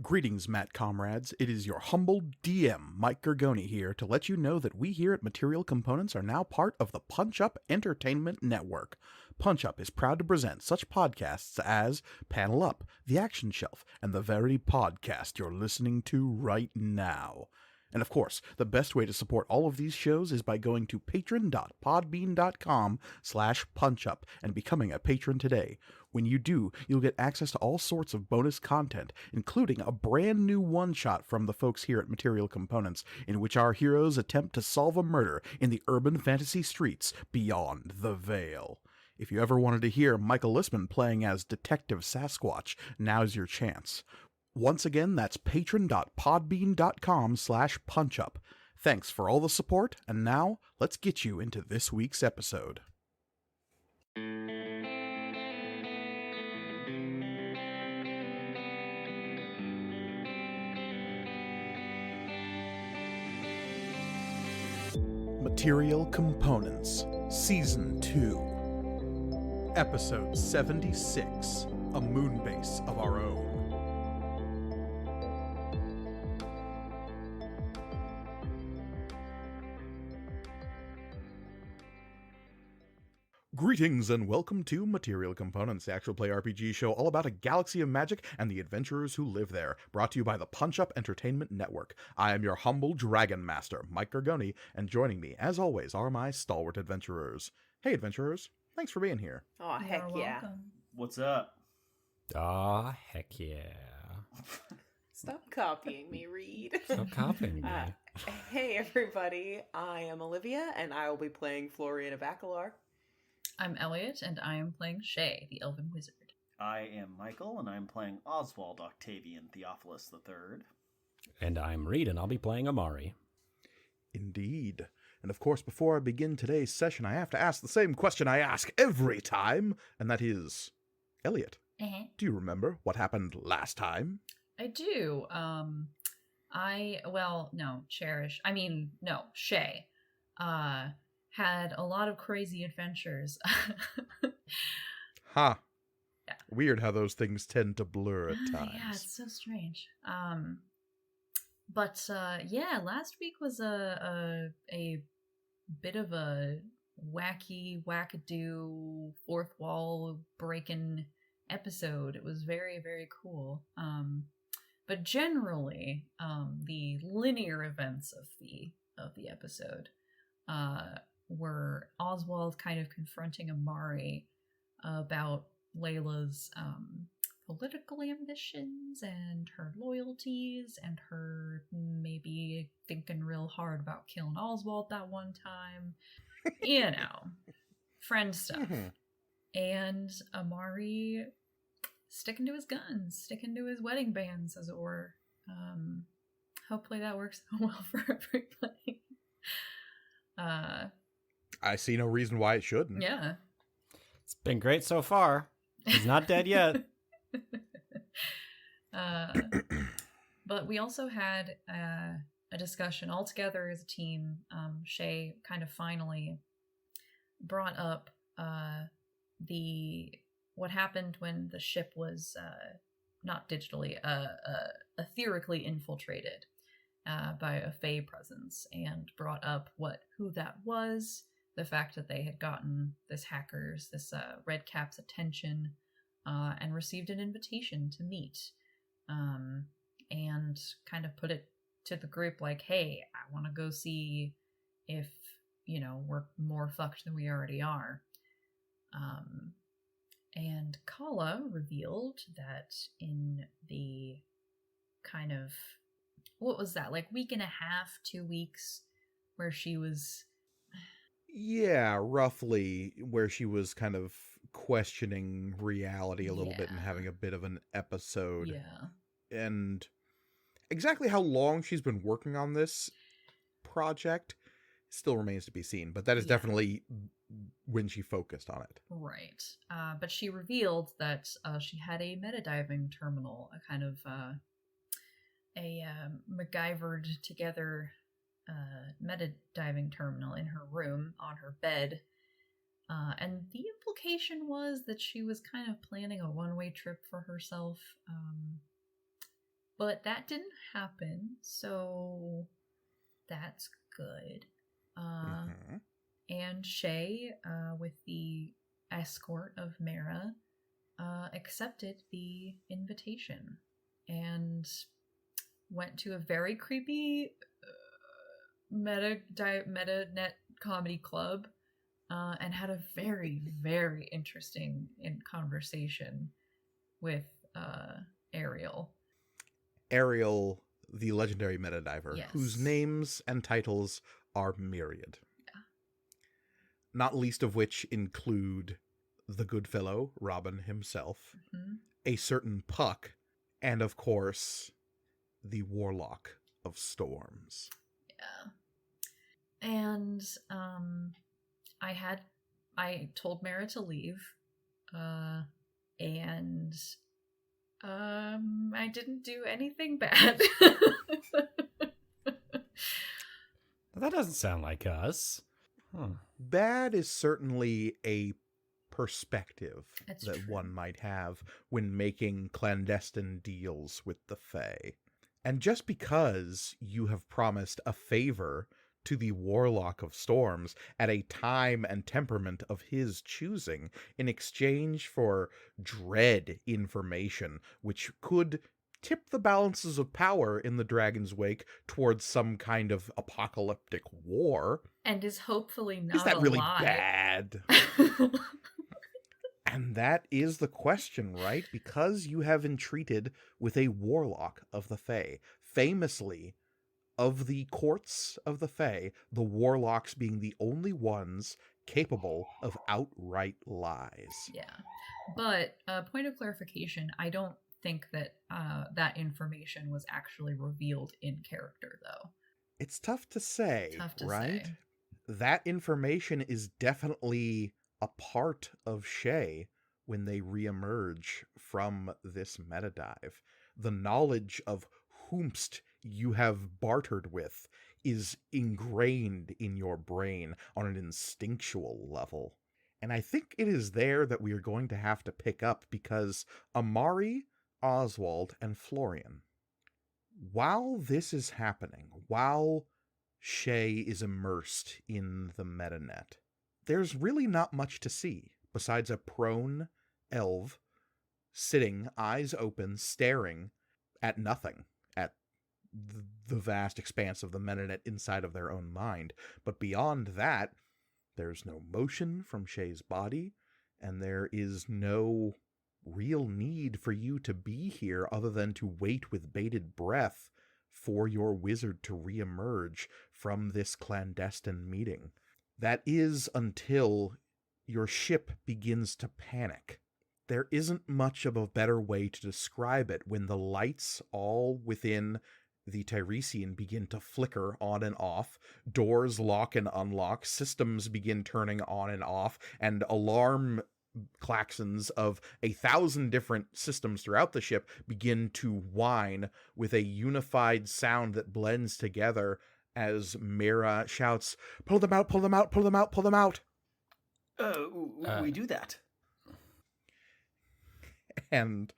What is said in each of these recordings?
Greetings, Matt comrades. It is your humble DM, Mike Gergoni, here to let you know that we here at Material Components are now part of the Punch Up Entertainment Network. Punch Up is proud to present such podcasts as Panel Up, The Action Shelf, and the very podcast you're listening to right now. And of course, the best way to support all of these shows is by going to patron.podbean.com/punchup and becoming a patron today. When you do, you'll get access to all sorts of bonus content, including a brand new one-shot from the folks here at Material Components, in which our heroes attempt to solve a murder in the urban fantasy streets beyond the Veil. If you ever wanted to hear Michael Listman playing as Detective Sasquatch, now's your chance. Once again, that's patron.podbean.com/punchup. Thanks for all the support, and now let's get you into this week's episode. Material Components, Season 2, Episode 76, A Moonbase of Our Own. Greetings and welcome to Material Components, the actual play RPG show all about a galaxy of magic and the adventurers who live there, brought to you by the Punch Up Entertainment Network. I am your humble Dragon Master, Mike Gergoni, and joining me, as always, are my stalwart adventurers. Hey adventurers, thanks for being here. Oh, heck yeah. What's up? Aw, heck yeah. Stop copying me, Reed. Stop copying me. Hey everybody, I am Olivia, and I will be playing Florian of Aquilar. I'm Elliot, and I am playing Shay, the Elven Wizard. I am Michael, and I'm playing Oswald Octavian Theophilus III. And I'm Reed, and I'll be playing Amari. Indeed. And of course, before I begin today's session, I have to ask the same question I ask every time, and that is, Elliot, do you remember what happened last time? I do. Shay. Had a lot of crazy adventures. Ha. Yeah. Weird how those things tend to blur at times. Yeah, it's so strange. Last week was a bit of a wacky, wackadoo, fourth wall breaking episode. It was very, very cool. But generally, the linear events of the episode were Oswald kind of confronting Amari about Layla's political ambitions and her loyalties and her maybe thinking real hard about killing Oswald that one time. You know, friend stuff. And Amari sticking to his guns, sticking to his wedding bands, as it were. Hopefully that works out well for everybody. I see no reason why it shouldn't. Yeah. It's been great so far. He's not dead yet. But we also had a discussion all together as a team. Shay kind of finally brought up what happened when the ship was not digitally, etherically infiltrated by a Fae presence, and brought up who that was, the fact that they had gotten this Red Cap's attention, and received an invitation to meet, and kind of put it to the group like, hey, I want to go see if, we're more fucked than we already are. And Kala revealed that in the kind of, what was that, like week and a half, 2 weeks, where she was... Yeah, roughly, where she was kind of questioning reality a little bit and having a bit of an episode. Yeah. And exactly how long she's been working on this project still remains to be seen, but that is definitely when she focused on it. Right. But she revealed that she had a metadiving terminal, a kind of MacGyvered together metadiving terminal in her room on her bed. And the implication was that she was kind of planning a one-way trip for herself But that didn't happen, so that's good. Mhm. And Shay, with the escort of Mara, accepted the invitation and went to a very creepy meta net comedy club and had a very, very interesting conversation with Ariel. Ariel, the legendary metadiver, Yes. whose names and titles are myriad. Yeah. Not least of which include the good fellow, Robin himself, Mhm. a certain Puck, and of course, the Warlock of Storms. Yeah. And I told Mara to leave, and I didn't do anything bad. That doesn't sound like us. Huh. Bad is certainly a perspective That's that true. one might have when making clandestine deals with the Fae. And just because you have promised a favor to the Warlock of Storms at a time and temperament of his choosing in exchange for dread information, which could tip the balances of power in the Dragon's Wake towards some kind of apocalyptic war, And is hopefully not is that really alive. bad? And that is the question, right? Because you have entreated with a warlock of the Fae, famously of the courts of the Fae, the warlocks being the only ones capable of outright lies. Yeah. But point of clarification, I don't think that that information was actually revealed in character, though. It's tough to say, Tough to right? say. That information is definitely a part of Shay when they reemerge from this meta dive. The knowledge of whomst you have bartered with is ingrained in your brain on an instinctual level. And I think it is there that we are going to have to pick up, because Amari, Oswald, and Florian, while this is happening, while Shay is immersed in the metanet, there's really not much to see besides a prone elf sitting, eyes open, staring at nothing, at the vast expanse of the metanet inside of their own mind. But beyond that, there's no motion from Shay's body, and there is no real need for you to be here other than to wait with bated breath for your wizard to reemerge from this clandestine meeting. That is until your ship begins to panic. There isn't much of a better way to describe it when the lights all within the Tiresian begin to flicker on and off, doors lock and unlock, systems begin turning on and off, and alarm klaxons of 1,000 different systems throughout the ship begin to whine with a unified sound that blends together as Mira shouts, "Pull them out, pull them out, pull them out, pull them out!" We do that. And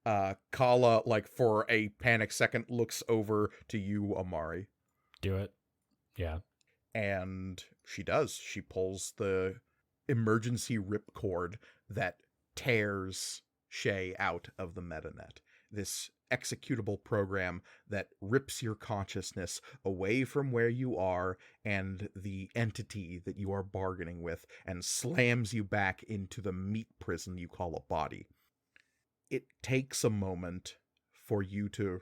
Kala, like, for a panic second, looks over to you, Amari. Do it. Yeah. And she does. She pulls the emergency ripcord that tears Shay out of the metanet. This executable program that rips your consciousness away from where you are and the entity that you are bargaining with and slams you back into the meat prison you call a body. It takes a moment for you to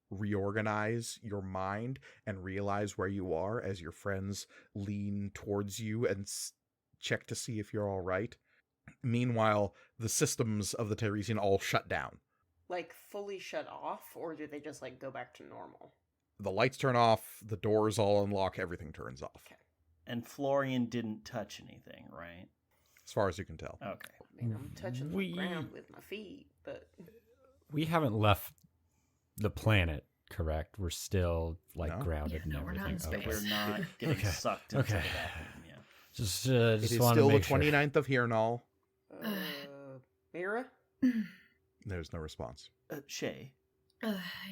reorganize your mind and realize where you are as your friends lean towards you and check to see if you're all right. Meanwhile, the systems of the Tiresian all shut down. Like, fully shut off, or do they just, like, go back to normal? The lights turn off, the doors all unlock, everything turns off. Okay. And Florian didn't touch anything, right? As far as you can tell. Okay. I mean, I'm touching the ground with my feet, but... We haven't left the planet, correct? We're still, like, No. grounded Yeah, and no, we're not everything. in space. We're not getting Okay. sucked into Okay. the vacuum, yeah. Just It is want to still the make sure. 29th of Hirnal. Mira? There's no response. Shay,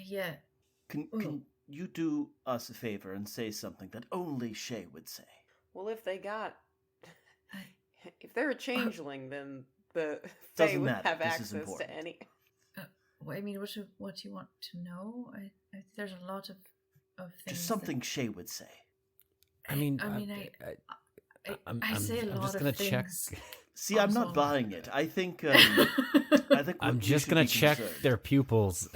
Yeah. Can you do us a favor and say something that only Shay would say? Well, if I- they're a changeling, then the Fae Doesn't would matter. have This is access important. to any. Well, I mean, what you want to know? There's a lot of things. Just something Shay would say. I mean, I say a lot just of gonna things. check. See, I'm not Oswald. buying it. I think we I'm just should gonna be check concerned. their pupils.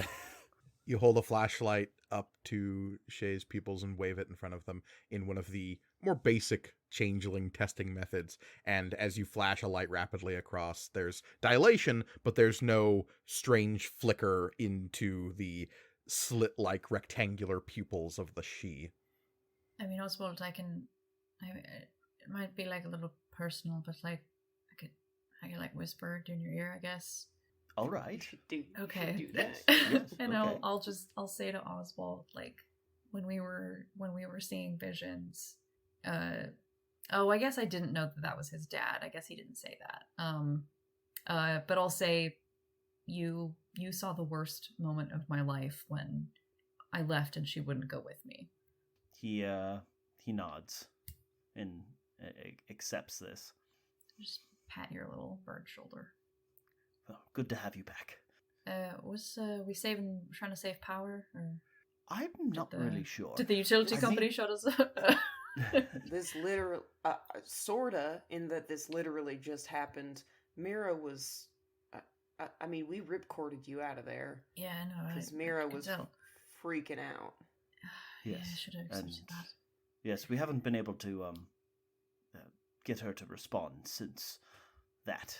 You hold a flashlight up to Shay's pupils and wave it in front of them in one of the more basic changeling testing methods. And as you flash a light rapidly across, there's dilation, but there's no strange flicker into the slit-like rectangular pupils of the she. I mean, Oswald, it might be like a little personal, but like I could like whisper in your ear, I guess. All You right. should do. You should Okay. do that. Yes. And okay. I'll say to Oswald, like, when we were seeing visions, I guess I didn't know that was his dad. I guess he didn't say that. But I'll say you saw the worst moment of my life when I left and she wouldn't go with me. He nods and accepts this. Just pat your little bird shoulder. Well, good to have you back. Was we trying to save power, or I'm not really sure. did the utility I company think- shut us up? This literally, sorta, in that this literally just happened. Mira was, I mean, we ripcorded you out of there Yeah, I know. because I Mira could was tell. freaking out. Yeah, I Yes, should have and accepted that. yes, we haven't been able to get her to respond since that.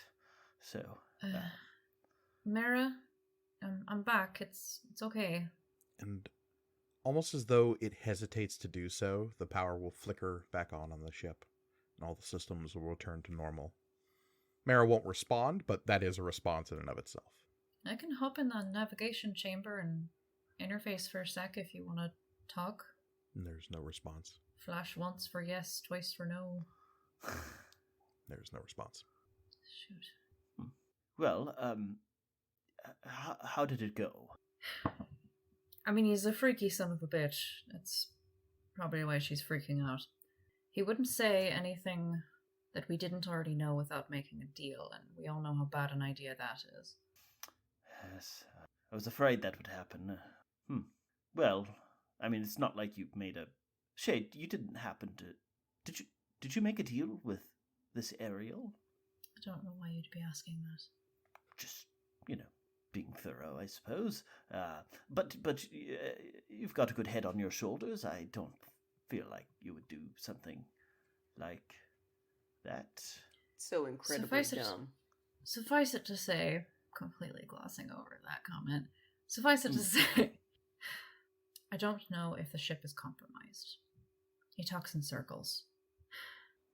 So Mara, I'm back. It's okay. And almost as though it hesitates to do so, the power will flicker back on the ship, and all the systems will return to normal. Mara won't respond, but that is a response in and of itself. I can hop in the navigation chamber and interface for a sec if you want to talk. And there's no response. Flash once for yes, twice for no. There's no response. Shoot. well, how did it go? I mean, he's a freaky son of a bitch. That's probably why she's freaking out. He wouldn't say anything that we didn't already know without making a deal, and we all know how bad an idea that is. Yes, I was afraid that would happen. Well, I mean, it's not like you made a Shade. You didn't happen to. Did you make a deal with this Ariel? I don't know why you'd be asking that. Just being thorough, I suppose. But you've got a good head on your shoulders. I don't feel like you would do something like that. So incredibly Suffice it- dumb. Suffice it to say, completely glossing over that comment, suffice it to say, I don't know if the ship is compromised. He talks in circles.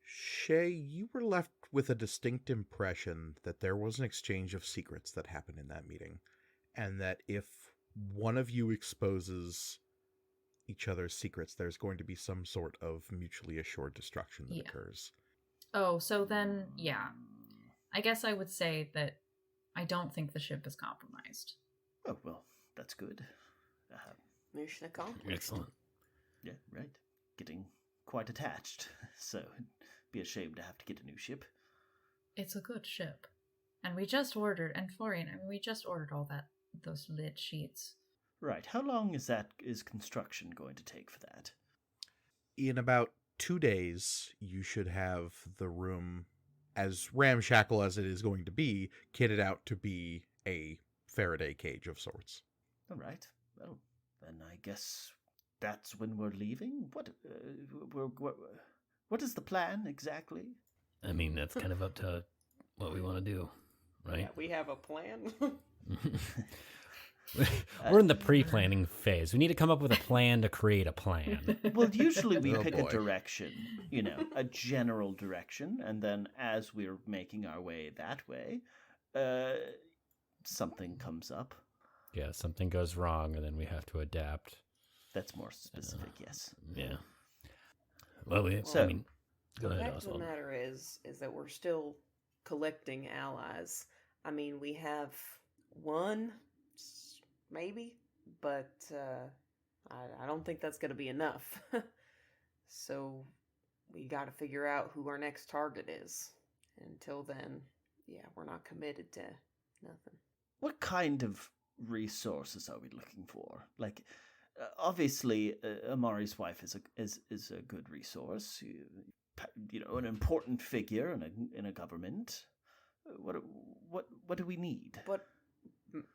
Shay, you were left with a distinct impression that there was an exchange of secrets that happened in that meeting, and that if one of you exposes each other's secrets, there's going to be some sort of mutually assured destruction that Yeah. occurs. Oh, so then, yeah. I guess I would say that I don't think the ship is compromised. Oh, well, that's good. Mission accomplished. Excellent. Yeah, right. Getting quite attached, so it'd be a shame to have to get a new ship. It's a good ship. And we just ordered, and Florian, I mean, we just ordered all those lid sheets. Right. How long is construction going to take for that? In about 2 days, you should have the room, as ramshackle as it is going to be, kitted out to be a Faraday cage of sorts. All right. Well, then I guess that's when we're leaving. What is the plan exactly? I mean, that's kind of up to what we want to do, right? Yeah, we have a plan. We're in the pre-planning phase. We need to come up with a plan to create a plan. Well, usually we Oh, pick boy. a direction, a general direction, and then as we're making our way that way, something comes up. Yeah, something goes wrong, and then we have to adapt. That's more specific, yes. Yeah. Well, So- I mean, go The ahead, fact of the Oswald. matter is that we're still collecting allies. I mean, we have one, maybe, but I don't think that's going to be enough. So we got to figure out who our next target is. Until then, yeah, we're not committed to nothing. What kind of resources are we looking for? Like, obviously, Amari's wife is a good resource. An important figure in a government. What do we need? But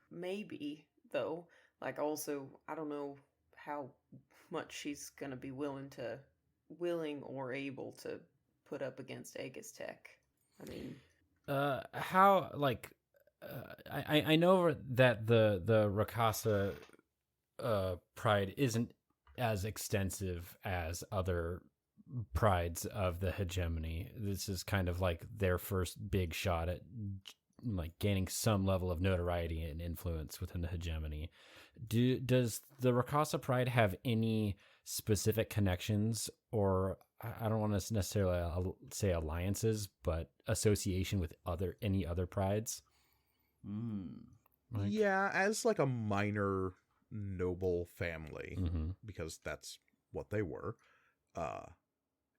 maybe though, like also, I don't know how much she's gonna be willing or able to put up against Aegis Tech. I mean, how like I know that the Rakasa pride isn't as extensive as other prides of the hegemony. This is kind of like their first big shot at like gaining some level of notoriety and influence within the hegemony. Does the Rakasa pride have any specific connections, or I don't want to necessarily say alliances, but association with any other prides? Yeah, as like a minor noble family, because that's what they were.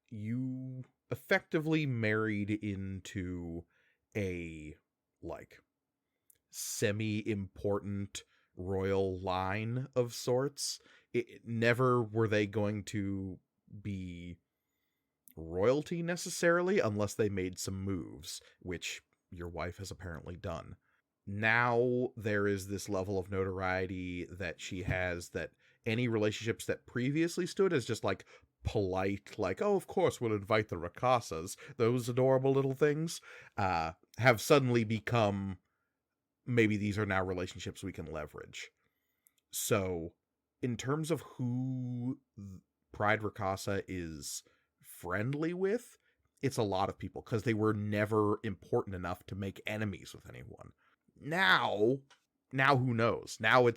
You effectively married into a like semi-important royal line of sorts. Never were they going to be royalty necessarily unless they made some moves, which your wife has apparently done. Now there is this level of notoriety that she has that any relationships that previously stood as just like polite, like, oh, of course we'll invite the Rakasas, those adorable little things, have suddenly become, maybe these are now relationships we can leverage. So in terms of who Pride Rakasa is friendly with, it's a lot of people, because they were never important enough to make enemies with anyone. Now who knows? Now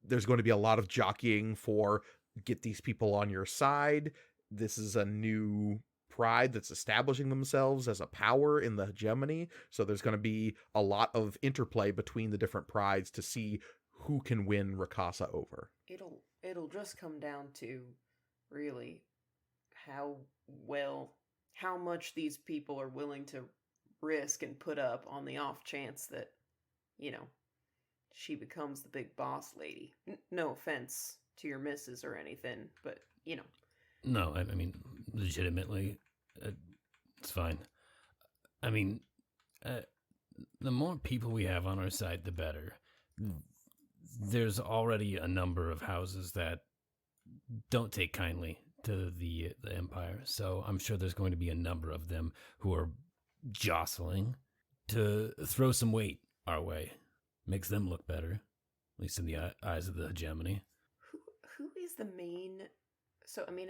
there's going to be a lot of jockeying for get these people on your side. This is a new pride that's establishing themselves as a power in the hegemony. So there's going to be a lot of interplay between the different prides to see who can win Rakasa over. It'll just come down to really how much these people are willing to risk and put up on the off chance that, she becomes the big boss lady. No offense to your missus or anything, but, No, I mean, legitimately, it's fine. I mean, the more people we have on our side, the better. There's already a number of houses that don't take kindly to the Empire, so I'm sure there's going to be a number of them who are jostling to throw some weight our way. Makes them look better, at least in the eyes of the hegemony. Who is the main... So, I mean,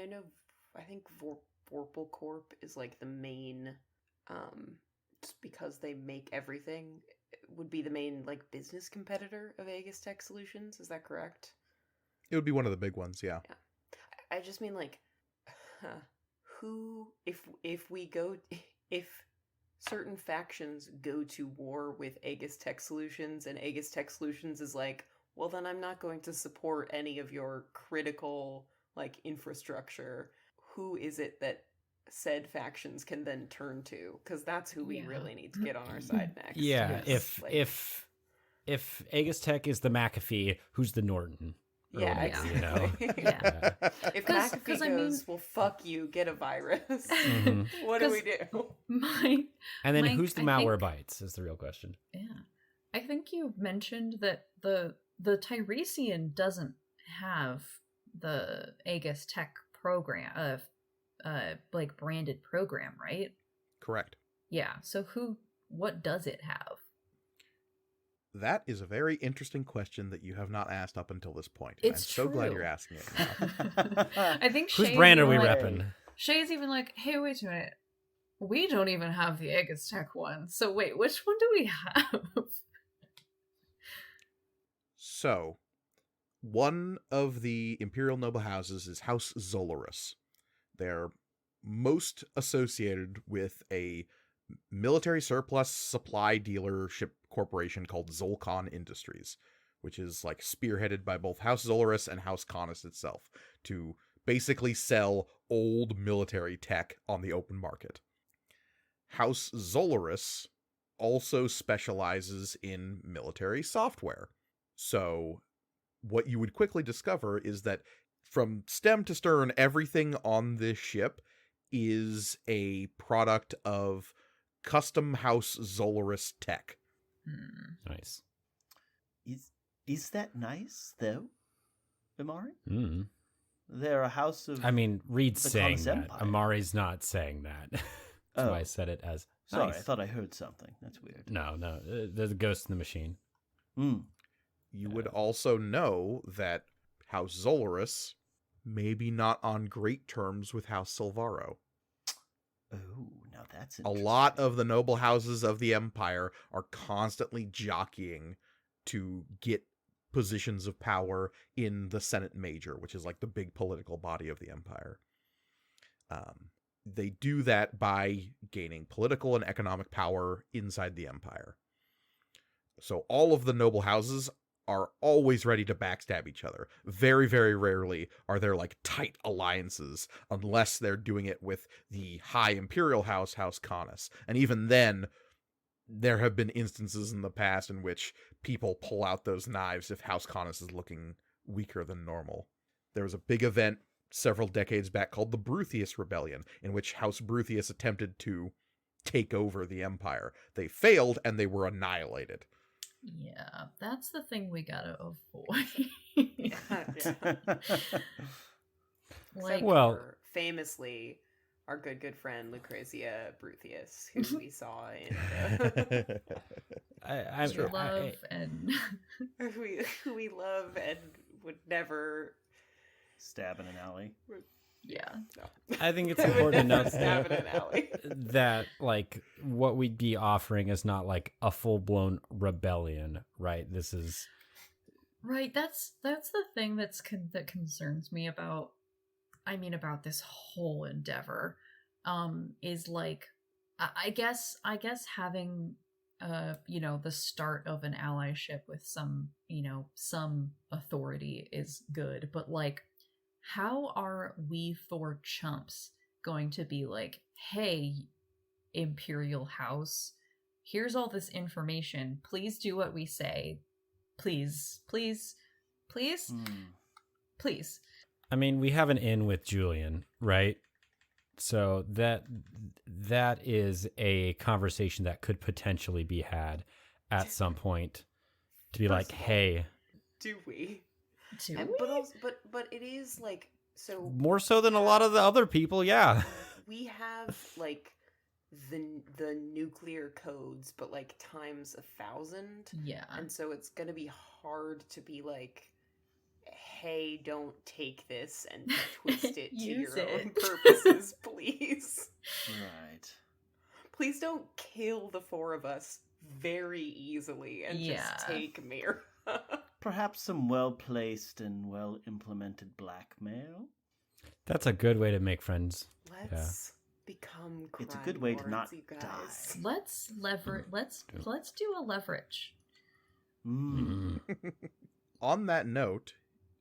I think Vorpal Corp is like the main, just because they make everything, would be the main like business competitor of Aegis Tech Solutions. Is that correct? It would be one of the big ones, yeah. I just mean like, who, if certain factions go to war with Aegis Tech Solutions and Aegis Tech Solutions is like, well, then I'm not going to support any of your critical like infrastructure, who is it that said factions can then turn to? Because that's who we really need to get on our side next. Yeah, if Aegis Tech is the McAfee, who's the Norton? Yeah, exactly. Yeah. If McAfee goes, well, fuck you, get a virus. Mm-hmm. What do we do? And then who's the malware bites is the real question. Yeah. I think you mentioned that the Tiresian doesn't have the Aegis Tech program, like branded program, right? Correct. Yeah. So what does it have? That is a very interesting question that you have not asked up until this point. It's I'm so glad you're asking it now. I think whose brand are we repping? Shay's even like, hey, wait a minute. We don't even have the Aegis Tech one. So wait, which one do we have? So, one of the Imperial Noble Houses is House Zolorus. They're most associated with a military surplus supply dealership corporation called Zolcon Industries, which is like spearheaded by both House Zolaris and House Canis itself, to basically sell old military tech on the open market. House Zolaris also specializes in military software. So what you would quickly discover is that from stem to stern, everything on this ship is a product of custom House Zolaris tech. Nice. Is that nice, though, Amari? Mm. They're a house of... I mean, Reed's the saying Canis that. Empire. Amari's not saying that. That's why I said it as Sorry, nice. I thought I heard something. That's weird. No, there's a ghost in the machine. You would also know that House Zolaris may be not on great terms with House Silvaro. Oh, now that's A interesting. lot of the noble houses of the Empire are constantly jockeying to get positions of power in the Senate Major, which is like the big political body of the Empire. They do that by gaining political and economic power inside the Empire. So all of the noble houses are always ready to backstab each other. Very, very rarely are there like tight alliances unless they're doing it with the High Imperial House, House Canis. And even then, there have been instances in the past in which people pull out those knives if House Canis is looking weaker than normal. There was a big event several decades back called the Bruthius Rebellion, in which House Bruthius attempted to take over the Empire. They failed and they were annihilated. Yeah, that's the thing we gotta avoid. Yeah. Like, Well- For famously, our good friend Lucrezia Bruthius, who we saw in I we love and who we love and would never. Stab in an alley. yeah. No. I think it's I would important to never note stab in an alley. that like what we'd be offering is not like a full-blown rebellion, right? This is Right, that's the thing that concerns me about this whole endeavor, is like I guess having the start of an allyship with some authority is good, but like, how are we four chumps going to be like, hey, Imperial House, here's all this information, please do what we say, please. I mean, we have an in with Julian, right? So that is a conversation that could potentially be had at some point to be like, First of all, hey, Do we? Do And, we? but also, but it is like so. more so than a lot of the other people, yeah. We have like the nuclear codes, but like times 1,000. Yeah. And so it's gonna be hard to be like, hey, don't take this and twist it to Use your it. own purposes, please. Right. Please don't kill the four of us very easily and Yeah. just take Mira. Perhaps some well-placed and well-implemented blackmail? That's a good way to make friends. Let's become crime It's a good way to lords, not you guys. die. Let's do a leverage. Mm. On that note,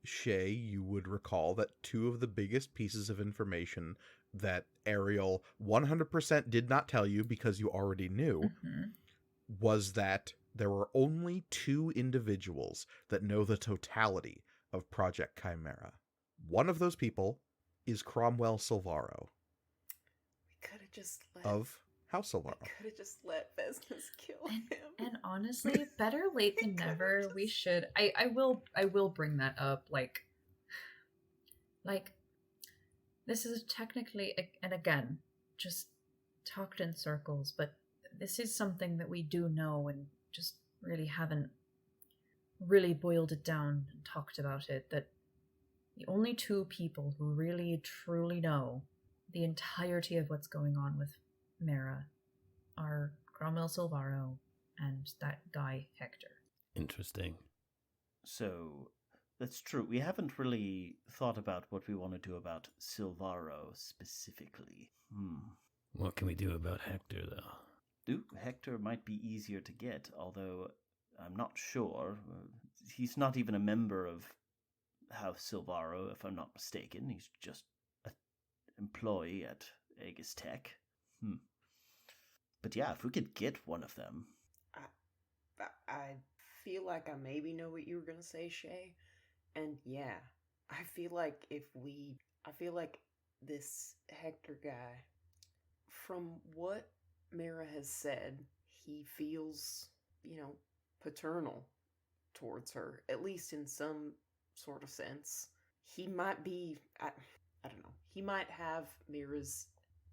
Shay, you would recall that two of the biggest pieces of information that Ariel 100% did not tell you because you already knew Mhm. was that there were only two individuals that know the totality of Project Chimera. One of those people is Cromwell Silvaro We could have just let of House Silvaro. We could have just let Business kill him. And honestly, better late than never. We should. I will bring that up. Like, this is technically, and again, just talked in circles, but this is something that we do know and just really haven't really boiled it down and talked about it. That the only two people who really truly know the entirety of what's going on with Mara are Cromwell Silvaro and that guy Hector. Interesting. So, that's true. We haven't really thought about what we want to do about Silvaro specifically. What can we do about Hector, though? Hector might be easier to get, although I'm not sure. He's not even a member of House Silvaro, if I'm not mistaken. He's just an employee at Aegis Tech. But yeah, if we could get one of them. I feel like I maybe know what you were gonna say, Shay. And yeah, I feel like this Hector guy, from what Mara has said, he feels, paternal towards her, at least in some sort of sense. He might be, I don't know, he might have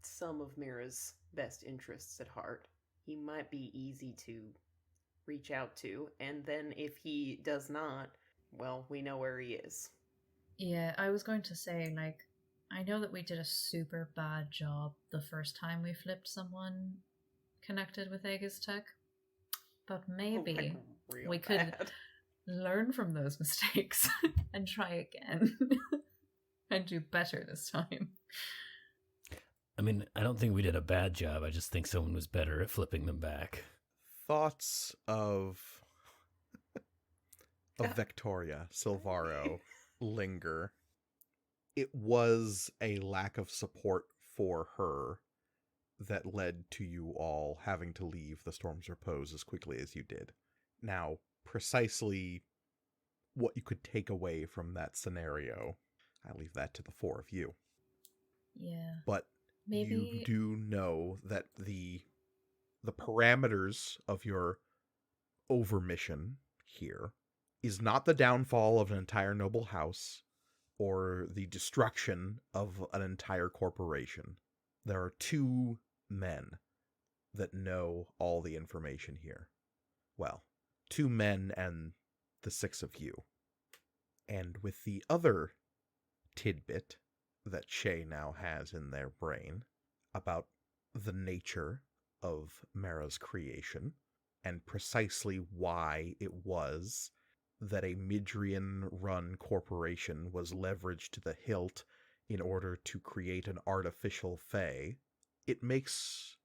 some of Mira's best interests at heart. He might be easy to reach out to, and then if he does not, well, we know where he is. Yeah, I was going to say, like, I know that we did a super bad job the first time we flipped someone connected with Aegis Tech, but maybe we could learn from those mistakes and try again and do better this time. I mean, I don't think we did a bad job. I just think someone was better at flipping them back. Thoughts of Victoria Silvaro linger. It was a lack of support for her that led to you all having to leave the Storm's Repose as quickly as you did. Now, precisely what you could take away from that scenario, I leave that to the four of you. Yeah. But maybe you do know that the parameters of your overmission here is not the downfall of an entire noble house or the destruction of an entire corporation. There are two men that know all the information here. Well, two men and the six of you. And with the other tidbit that Shay now has in their brain about the nature of Mara's creation and precisely why it was that a Midrian-run corporation was leveraged to the hilt in order to create an artificial fae, it makes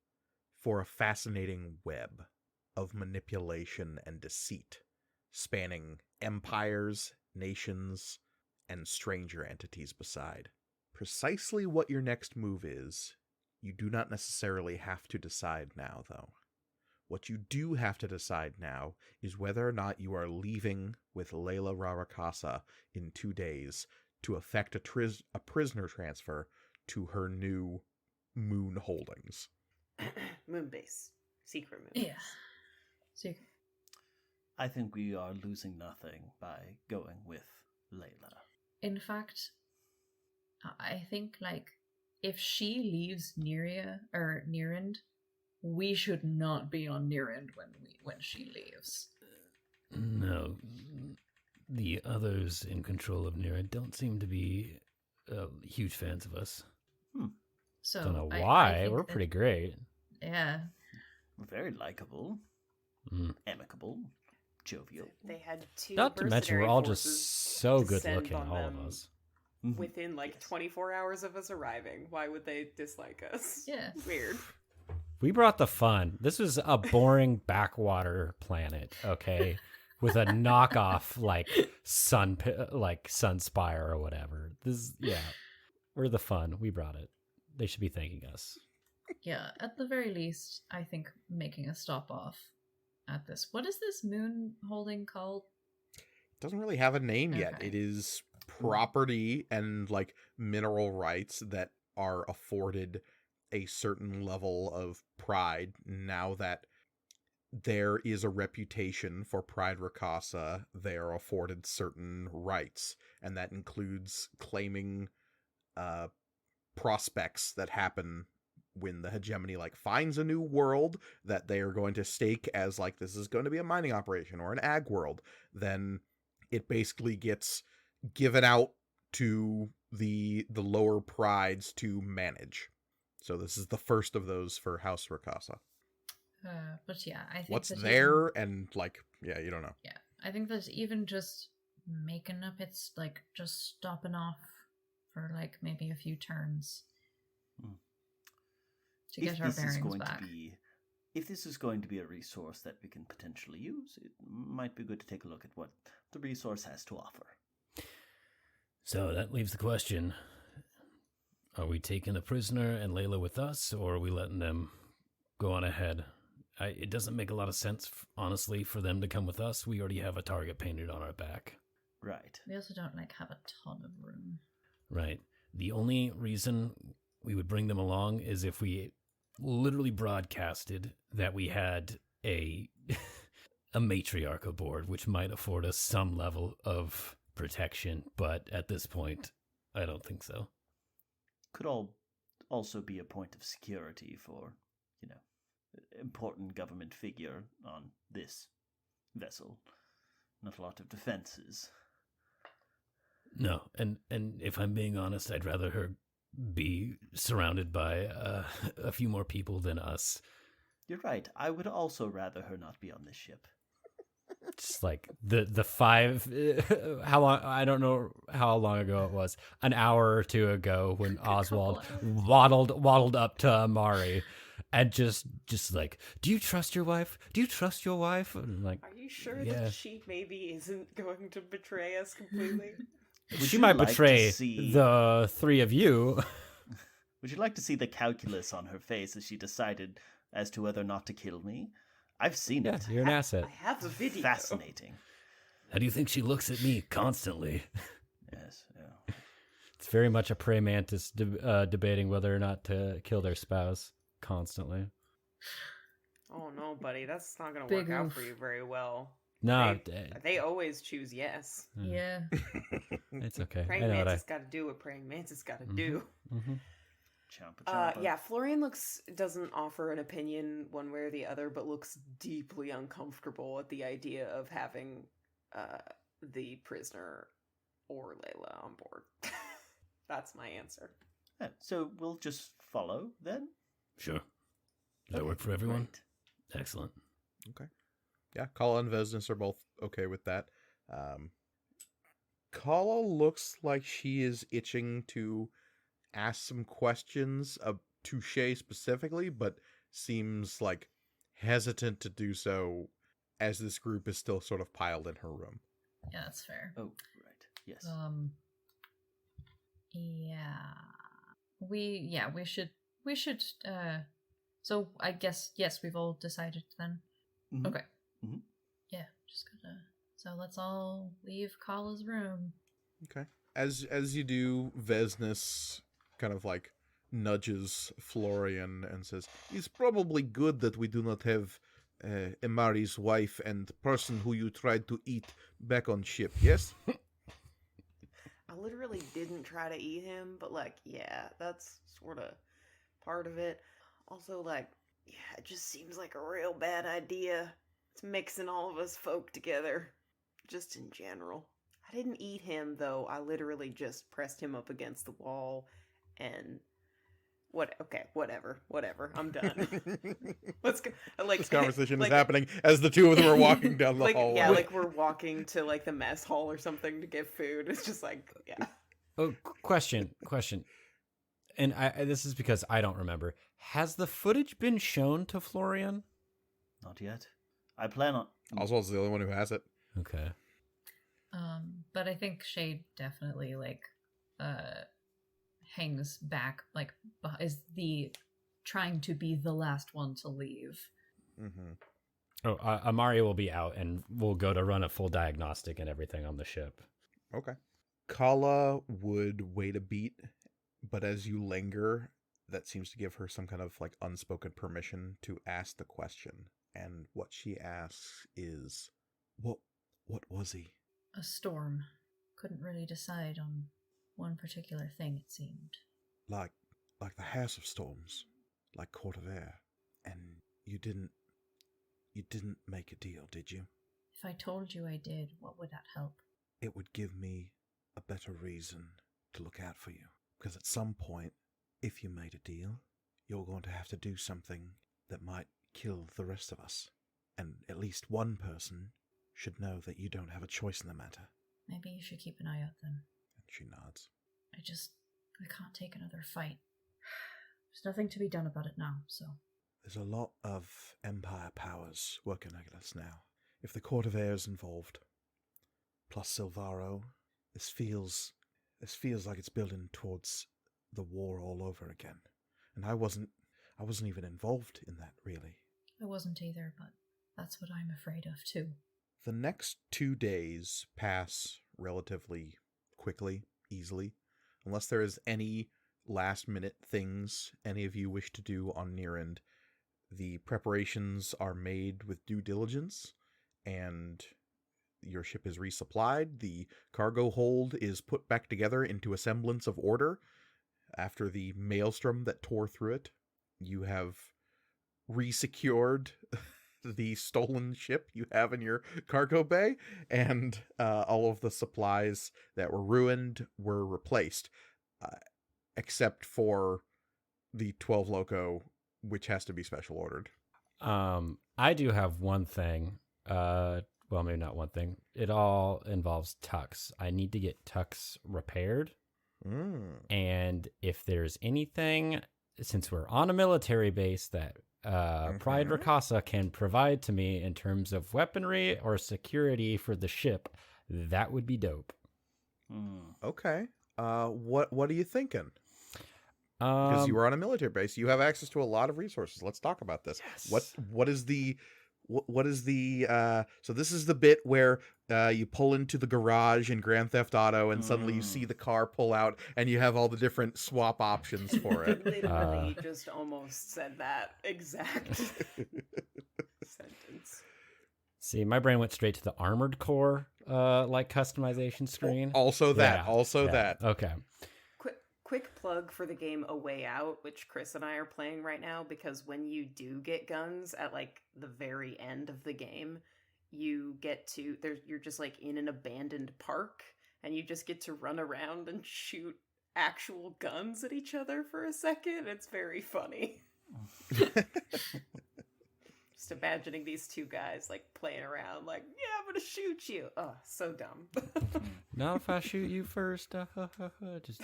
for a fascinating web of manipulation and deceit, spanning empires, nations, and stranger entities beside. Precisely what your next move is, you do not necessarily have to decide now, though. What you do have to decide now is whether or not you are leaving with Layla Rarakasa in 2 days to effect a prisoner transfer to her new moon holdings. Moonbase. Secret Moonbase. Yeah. Secret. I think we are losing nothing by going with Layla. In fact, I think, like, if she leaves Nirend, we should not be on Nirend when she leaves. No, the others in control of Nira don't seem to be huge fans of us. So Don't know I why. think We're that- pretty great. Yeah. We're very likable, amicable, jovial. They had two. Not to mention, we're all just forces so good descend looking, on all of them us. within like 24 hours of us arriving. Why would they dislike us? Yeah. Weird. We brought the fun. This was a boring backwater planet, okay, with a knockoff like Sunspire or whatever. We're the fun. We brought it. They should be thanking us. Yeah, at the very least, I think making a stop off at this. What is this moon holding called? It doesn't really have a name yet. Okay. It is property and like mineral rights that are afforded a certain level of pride now that there is a reputation for Pride Rakasa. They are afforded certain rights, and that includes claiming prospects that happen when the hegemony like finds a new world that they are going to stake as like this is going to be a mining operation or an ag world. Then it basically gets given out to the lower prides to manage. So this is the first of those for House Rakasa. But yeah, I think What's that there and like, yeah, you don't know. Yeah, I think that even just making up, it's like just stopping off for like maybe a few turns to If get our this is bearings going back. to be if this is going to be a resource that we can potentially use, it might be good to take a look at what the resource has to offer. So that leaves the question, are we taking the prisoner and Layla with us, or are we letting them go on ahead? It doesn't make a lot of sense, honestly, for them to come with us. We already have a target painted on our back. Right. We also don't have a ton of room. Right. The only reason we would bring them along is if we literally broadcasted that we had a matriarch aboard, which might afford us some level of protection, but at this point, I don't think so. Could also be a point of security for, important government figure on this vessel. Not a lot of defenses. No, and if I'm being honest, I'd rather her be surrounded by a few more people than us. You're right. I would also rather her not be on this ship. Just like the five, how long? I don't know how long ago it was. An hour or two ago, when Oswald waddled up to Amari, and just like, do you trust your wife? Do you trust your wife? And like, Are you sure yeah. that she maybe isn't going to betray us completely? She might betray the three of you. Would you like to see the calculus on her face as she decided as to whether or not to kill me? I've seen it. You're an asset. I have the video. Fascinating. How do you think she looks at me constantly? Yes, yeah. It's very much a praying mantis debating whether or not to kill their spouse constantly. Oh no, buddy, that's not going to work out for you very well. No, they always choose yes. Yeah. It's okay. Praying mantis got to do what praying mantis got to do. Mm-hmm. Champa. Yeah, Florian doesn't offer an opinion one way or the other, but looks deeply uncomfortable at the idea of having the prisoner or Layla on board. That's my answer. Yeah, so we'll just follow then? Sure. Does that work for everyone? Right. Excellent. Okay. Yeah, Kala and Vesnes are both okay with that. Kala looks like she is itching to ask some questions to Shay specifically, but seems like hesitant to do so as this group is still sort of piled in her room. Yeah, that's fair. Oh, right. Yes. We should so I guess yes, we've all decided then. Mm-hmm. Okay. Mm-hmm. Yeah, just gotta. So let's all leave Kala's room. Okay. As you do, Vesnes kind of like nudges Florian and says, "It's probably good that we do not have Amari's wife and person who you tried to eat back on ship, yes?" I literally didn't try to eat him, but yeah, that's sort of part of it. Also, yeah, it just seems like a real bad idea. It's mixing all of us folk together, just in general. I didn't eat him, though. I literally just pressed him up against the wall and... whatever. I'm done. Let's go. This conversation is happening as the two of them are walking down the hallway. Yeah, we're walking to the mess hall or something to get food. It's just yeah. Oh, question. And this is because I don't remember. Has the footage been shown to Florian? Not yet. I plan on... Oswald's the only one who has it. Okay. But I think Shade definitely hangs back, is trying to be the last one to leave. Mm-hmm. Oh, Amari will be out, and we'll go to run a full diagnostic and everything on the ship. Okay. Kala would wait a beat, but as you linger, that seems to give her some kind of unspoken permission to ask the question. And what she asks is, what was he? A storm. Couldn't really decide on one particular thing, it seemed. Like the House of Storms, like Court of Air. And you didn't make a deal, did you? If I told you I did, what would that help? It would give me a better reason to look out for you. Because at some point, if you made a deal, you're going to have to do something that might kill the rest of us. And at least one person should know that you don't have a choice in the matter. Maybe you should keep an eye out then. And she nods. I can't take another fight. There's nothing to be done about it now, so. There's a lot of Empire powers working against us now. If the Court of Air is involved, plus Silvaro, this feels like it's building towards the war all over again. And I wasn't even involved in that, really. I wasn't either, but that's what I'm afraid of too. The next 2 days pass relatively quickly, easily, unless there is any last-minute things any of you wish to do on near end. The preparations are made with due diligence, and your ship is resupplied. The cargo hold is put back together into a semblance of order after the maelstrom that tore through it. You have resecured the stolen ship you have in your cargo bay, and all of the supplies that were ruined were replaced, except for the 12 loco, which has to be special ordered. I do have one thing. Well, maybe not one thing. It all involves Tux. I need to get Tux repaired. And if there's anything, since we're on a military base, that Pride Rakasa can provide to me in terms of weaponry or security for the ship, that would be dope. Okay. What are you thinking? Because you were on a military base, you have access to a lot of resources. Let's talk about this. Yes. What is the so this is the bit where you pull into the garage in Grand Theft Auto and suddenly you see the car pull out and you have all the different swap options for it. Literally just almost said that exact sentence. See, my brain went straight to the Armored Core like customization screen. Also that. Okay. Quick plug for the game A Way Out, which Chris and I are playing right now, because when you do get guns at like the very end of the game, you get to you're just like in an abandoned park and you just get to run around and shoot actual guns at each other for a second. It's very funny. Just imagining these two guys like playing around like, yeah, I'm gonna shoot you. Oh, so dumb. Not if I shoot you first. Just,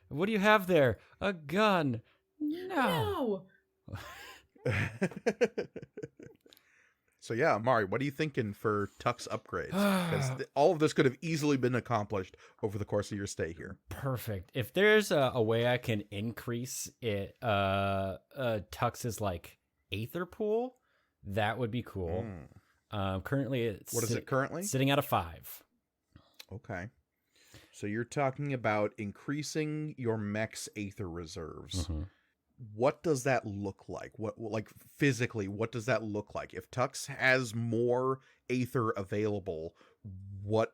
what do you have there? A gun. No. So yeah, Amari, what are you thinking for Tux upgrades? Because all of this could have easily been accomplished over the course of your stay here. Perfect. If there's a way I can increase it, Tux's like Aether pool, that would be cool. Currently, it's what is it currently? Sitting at a 5. Okay. So you're talking about increasing your mech's Aether reserves. What does that look like? What like physically, what does that look like? If Tux has more Aether available, what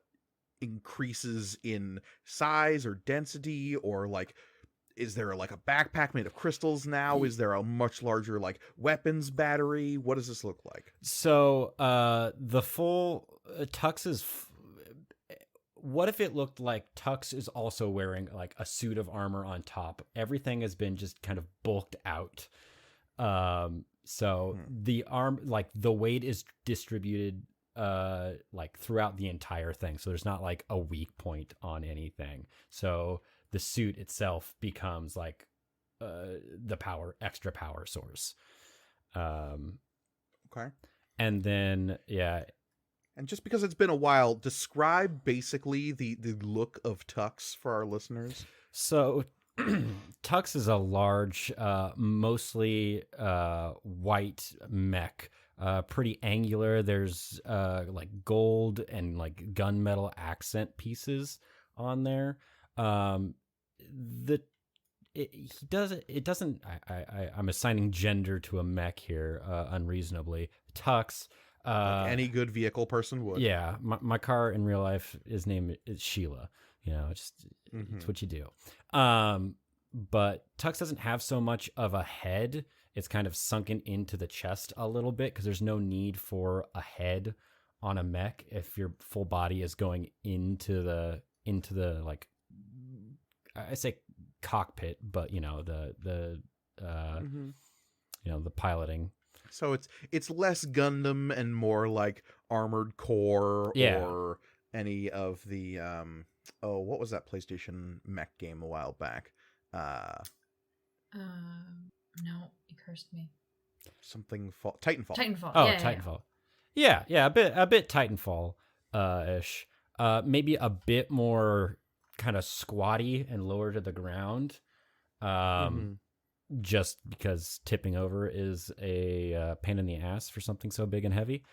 increases in size or density, or like is there like a backpack made of crystals now? Is there a much larger like weapons battery? What does this look like? So the full Tux's what if it looked like Tux is also wearing like a suit of armor on top? Everything has been just kind of bulked out. So the arm, like the weight is distributed like throughout the entire thing. So there's not like a weak point on anything. So the suit itself becomes like the extra power source. Okay. And then, yeah. And just because it's been a while, describe basically the look of Tux for our listeners. So Tux is a large, mostly white mech, pretty angular. There's like gold and like gunmetal accent pieces on there. I'm assigning gender to a mech here unreasonably. Tux. Like any good vehicle person would. Yeah, my car in real life, his name is Sheila. You know, it's what you do. But Tux doesn't have so much of a head. It's kind of sunken into the chest a little bit because there's no need for a head on a mech if your full body is going into the like, I say cockpit, but you know the piloting. So it's less Gundam and more like Armored Core or any of the what was that PlayStation mech game a while back? No, you cursed me. something fall. Titanfall. Titanfall. Oh, yeah, Titanfall. Yeah, a bit Titanfall ish. Maybe a bit more kind of squatty and lower to the ground. Mhm. Just because tipping over is a pain in the ass for something so big and heavy.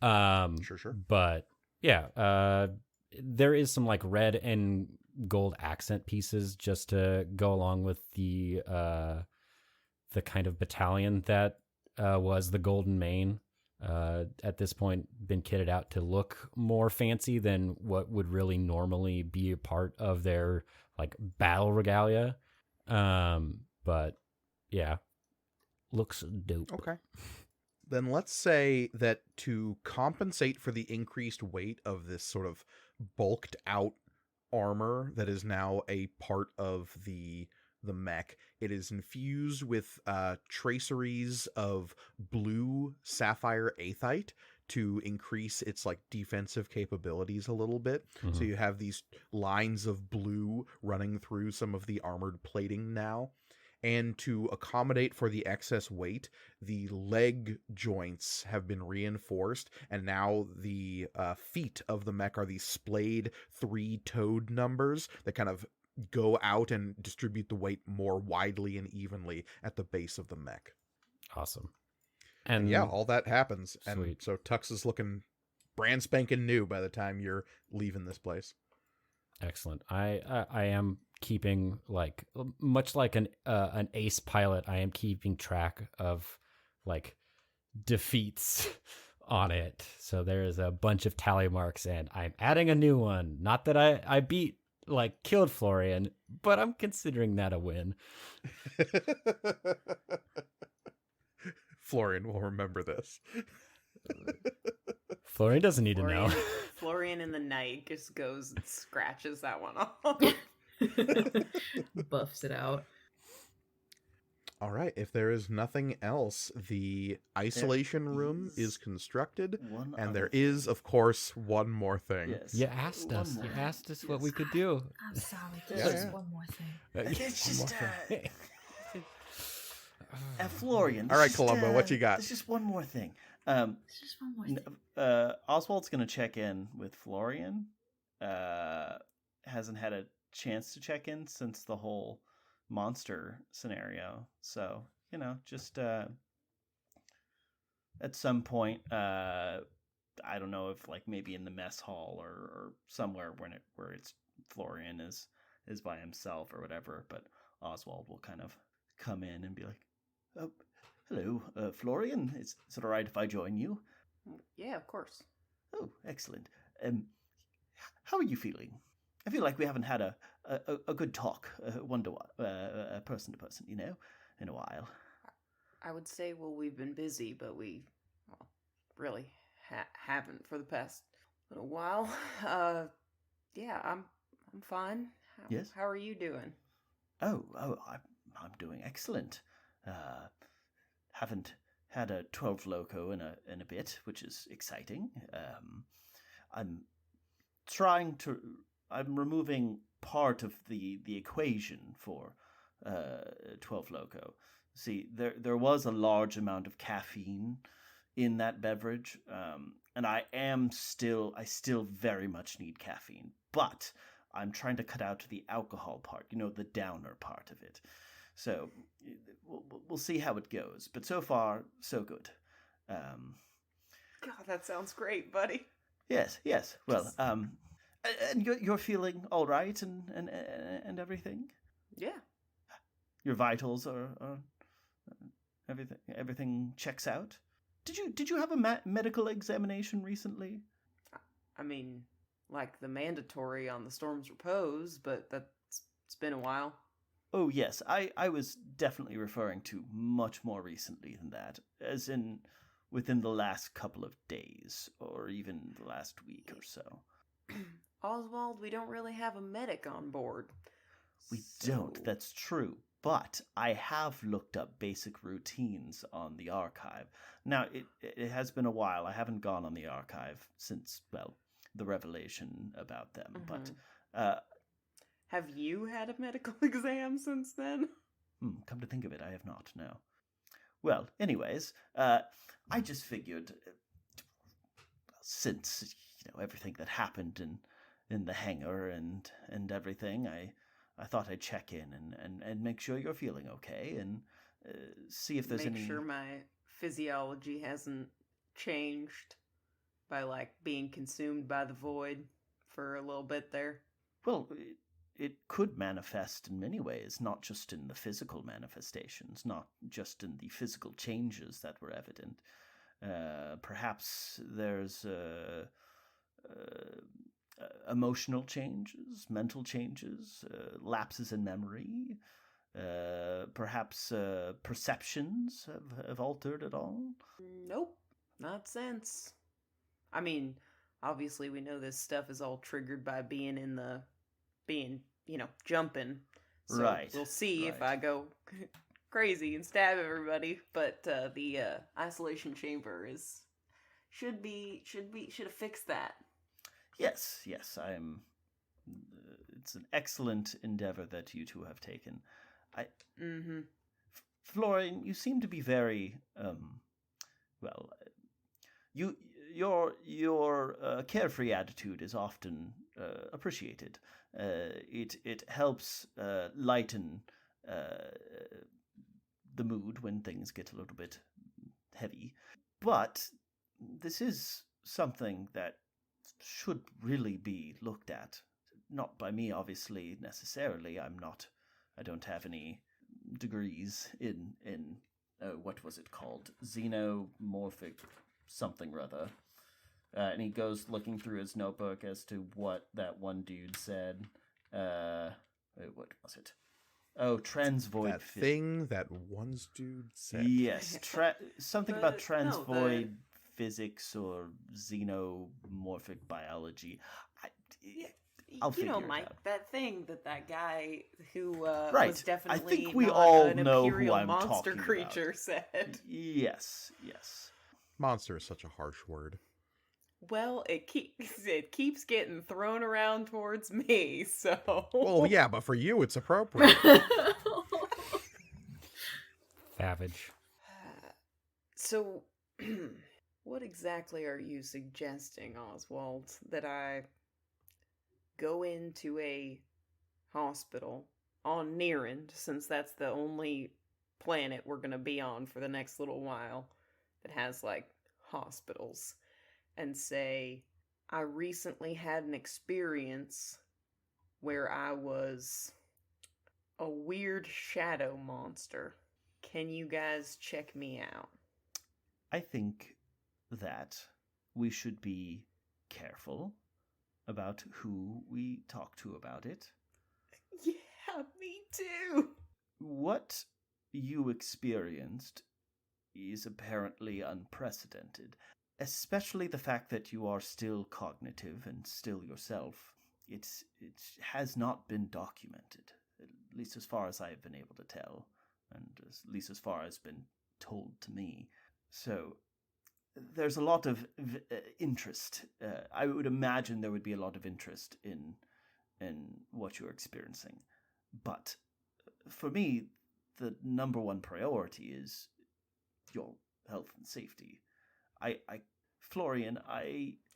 Sure. But yeah, there is some like red and gold accent pieces just to go along with the kind of battalion that was the Golden Mane. At this point, been kitted out to look more fancy than what would really normally be a part of their like battle regalia. But yeah, looks dope. Okay. Then let's say that to compensate for the increased weight of this sort of bulked out armor that is now a part of the mech, it is infused with traceries of blue sapphire aethite to increase its like defensive capabilities a little bit. So you have these lines of blue running through some of the armored plating now. And to accommodate for the excess weight, the leg joints have been reinforced, and now the feet of the mech are these splayed three-toed numbers that kind of go out and distribute the weight more widely and evenly at the base of the mech. Awesome. And yeah, all that happens. And Sweet. so Tux is looking brand spanking new by the time you're leaving this place. Excellent. I am keeping like much like an ace pilot. I am keeping track of like defeats on it. So there is a bunch of tally marks, and I'm adding a new one. Not that I beat like killed Florian, but I'm considering that a win. Florian will remember this. Florian doesn't need to know. Florian in the night just goes and scratches that one off. Buffs it out. All right. If there is nothing else, the isolation room is constructed, and there is, of course, one more thing. Yes. You asked One us. more. You asked us what we could do. I'm sorry. There's Yeah. just one more thing. It's just Florian. All right, there's just, Columbo, what you got? There's just one more thing. There's just one more thing. Oswald's gonna check in with Florian. Hasn't had a chance to check in since the whole monster scenario. So, just at some point, I don't know if like maybe in the mess hall or somewhere where it's Florian is by himself or whatever, but Oswald will kind of come in and be like, "Oh, hello, Florian. Is it all right if I join you?" Yeah, of course. Oh, excellent. How are you feeling? I feel like we haven't had a good talk, person to person, in a while. I would say, well, we've been busy, but we really haven't for the past little while. Yeah, I'm fine. Yes? How are you doing? Oh, I'm doing excellent. Haven't had a 12 loco in a bit, which is exciting. I'm removing part of the equation for 12 loco. See, there was a large amount of caffeine in that beverage, and I still very much need caffeine, but I'm trying to cut out the alcohol part, the downer part of it. So we'll see how it goes, but so far so good. God, that sounds great, buddy. Yes. Well, and you're feeling all right and everything. Yeah. Your vitals are everything checks out. Did you have a medical examination recently? I mean, like the mandatory on the Storm's Repose, but it's been a while. Oh yes, I was definitely referring to much more recently than that, as in within the last couple of days or even the last week or so. Oswald, we don't really have a medic on board. We don't, that's true. But I have looked up basic routines on the archive. Now, it has been a while. I haven't gone on the archive since, well, the revelation about them. Mm-hmm. But have you had a medical exam since then? Come to think of it, I have not, no. Well, anyways, I just figured, since everything that happened in the hangar and everything, I thought I'd check in and make sure you're feeling okay and see if there's Make any. sure my physiology hasn't changed by like being consumed by the void for a little bit there. Well, it could manifest in many ways, not just in the physical manifestations, not just in the physical changes that were evident. Perhaps there's emotional changes, mental changes, lapses in memory. Perhaps perceptions have altered at all. Nope, not since. I mean, obviously we know this stuff is all triggered by jumping. So Right, we'll see if right. I go crazy and stab everybody. But the isolation chamber should have fixed that. Yes, I'm. It's an excellent endeavor that you two have taken. Mm-hmm. Florian, you seem to be very well. Your carefree attitude is often appreciated. It helps lighten the mood when things get a little bit heavy. But this is something that should really be looked at. Not by me, obviously, necessarily. I don't have any degrees in what was it called? Xenomorphic something or other. And he goes looking through his notebook as to what that one dude said. What was it? Oh, transvoid. That thing that one dude said. Yes, something about transvoid no, physics or xenomorphic biology. I'll figure it Mike, out. that thing that guy who Right. was definitely I think we not all an know who imperial I'm monster talking creature about. said. Yes. Monster is such a harsh word. Well, it keeps getting thrown around towards me, so. Well, yeah, but for you, it's appropriate. Savage. So, what exactly are you suggesting, Oswald? That I go into a hospital on Nearend, since that's the only planet we're going to be on for the next little while that has, like, hospitals, and say, I recently had an experience where I was a weird shadow monster. Can you guys check me out? I think that we should be careful about who we talk to about it. Yeah, me too. What you experienced is apparently unprecedented, especially the fact that you are still cognitive and still yourself. It has not been documented, at least as far as I have been able to tell, and at least as far as been told to me. So there's a lot of interest. I would imagine there would be a lot of interest in what you're experiencing. But for me, the number one priority is your health and safety. Florian,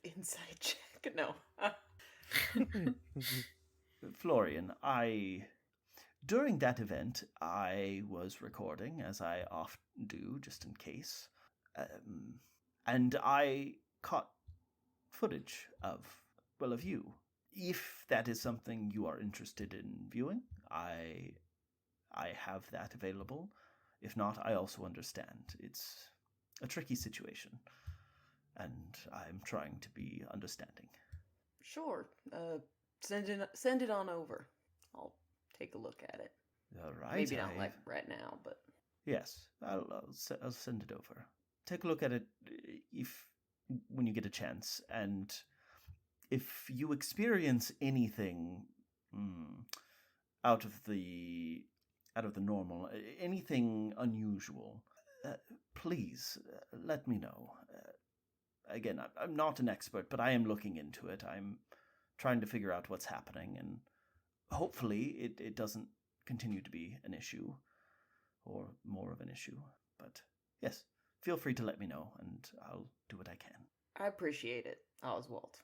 Inside check? No. Florian, during that event, I was recording, as I often do, just in case, and I caught footage of you. If that is something you are interested in viewing, I have that available. If not, I also understand. It's a tricky situation, and I'm trying to be understanding. Sure. Send it on over. I'll take a look at it. All right. Maybe not like right now, but Yes, I'll send it over. Take a look at it when you get a chance, and if you experience anything out of the normal, anything unusual, please let me know. Again, I'm not an expert, but I am looking into it. I'm trying to figure out what's happening, and hopefully it doesn't continue to be an issue, or more of an issue. But yes, feel free to let me know, and I'll do what I can. I appreciate it, Oswald.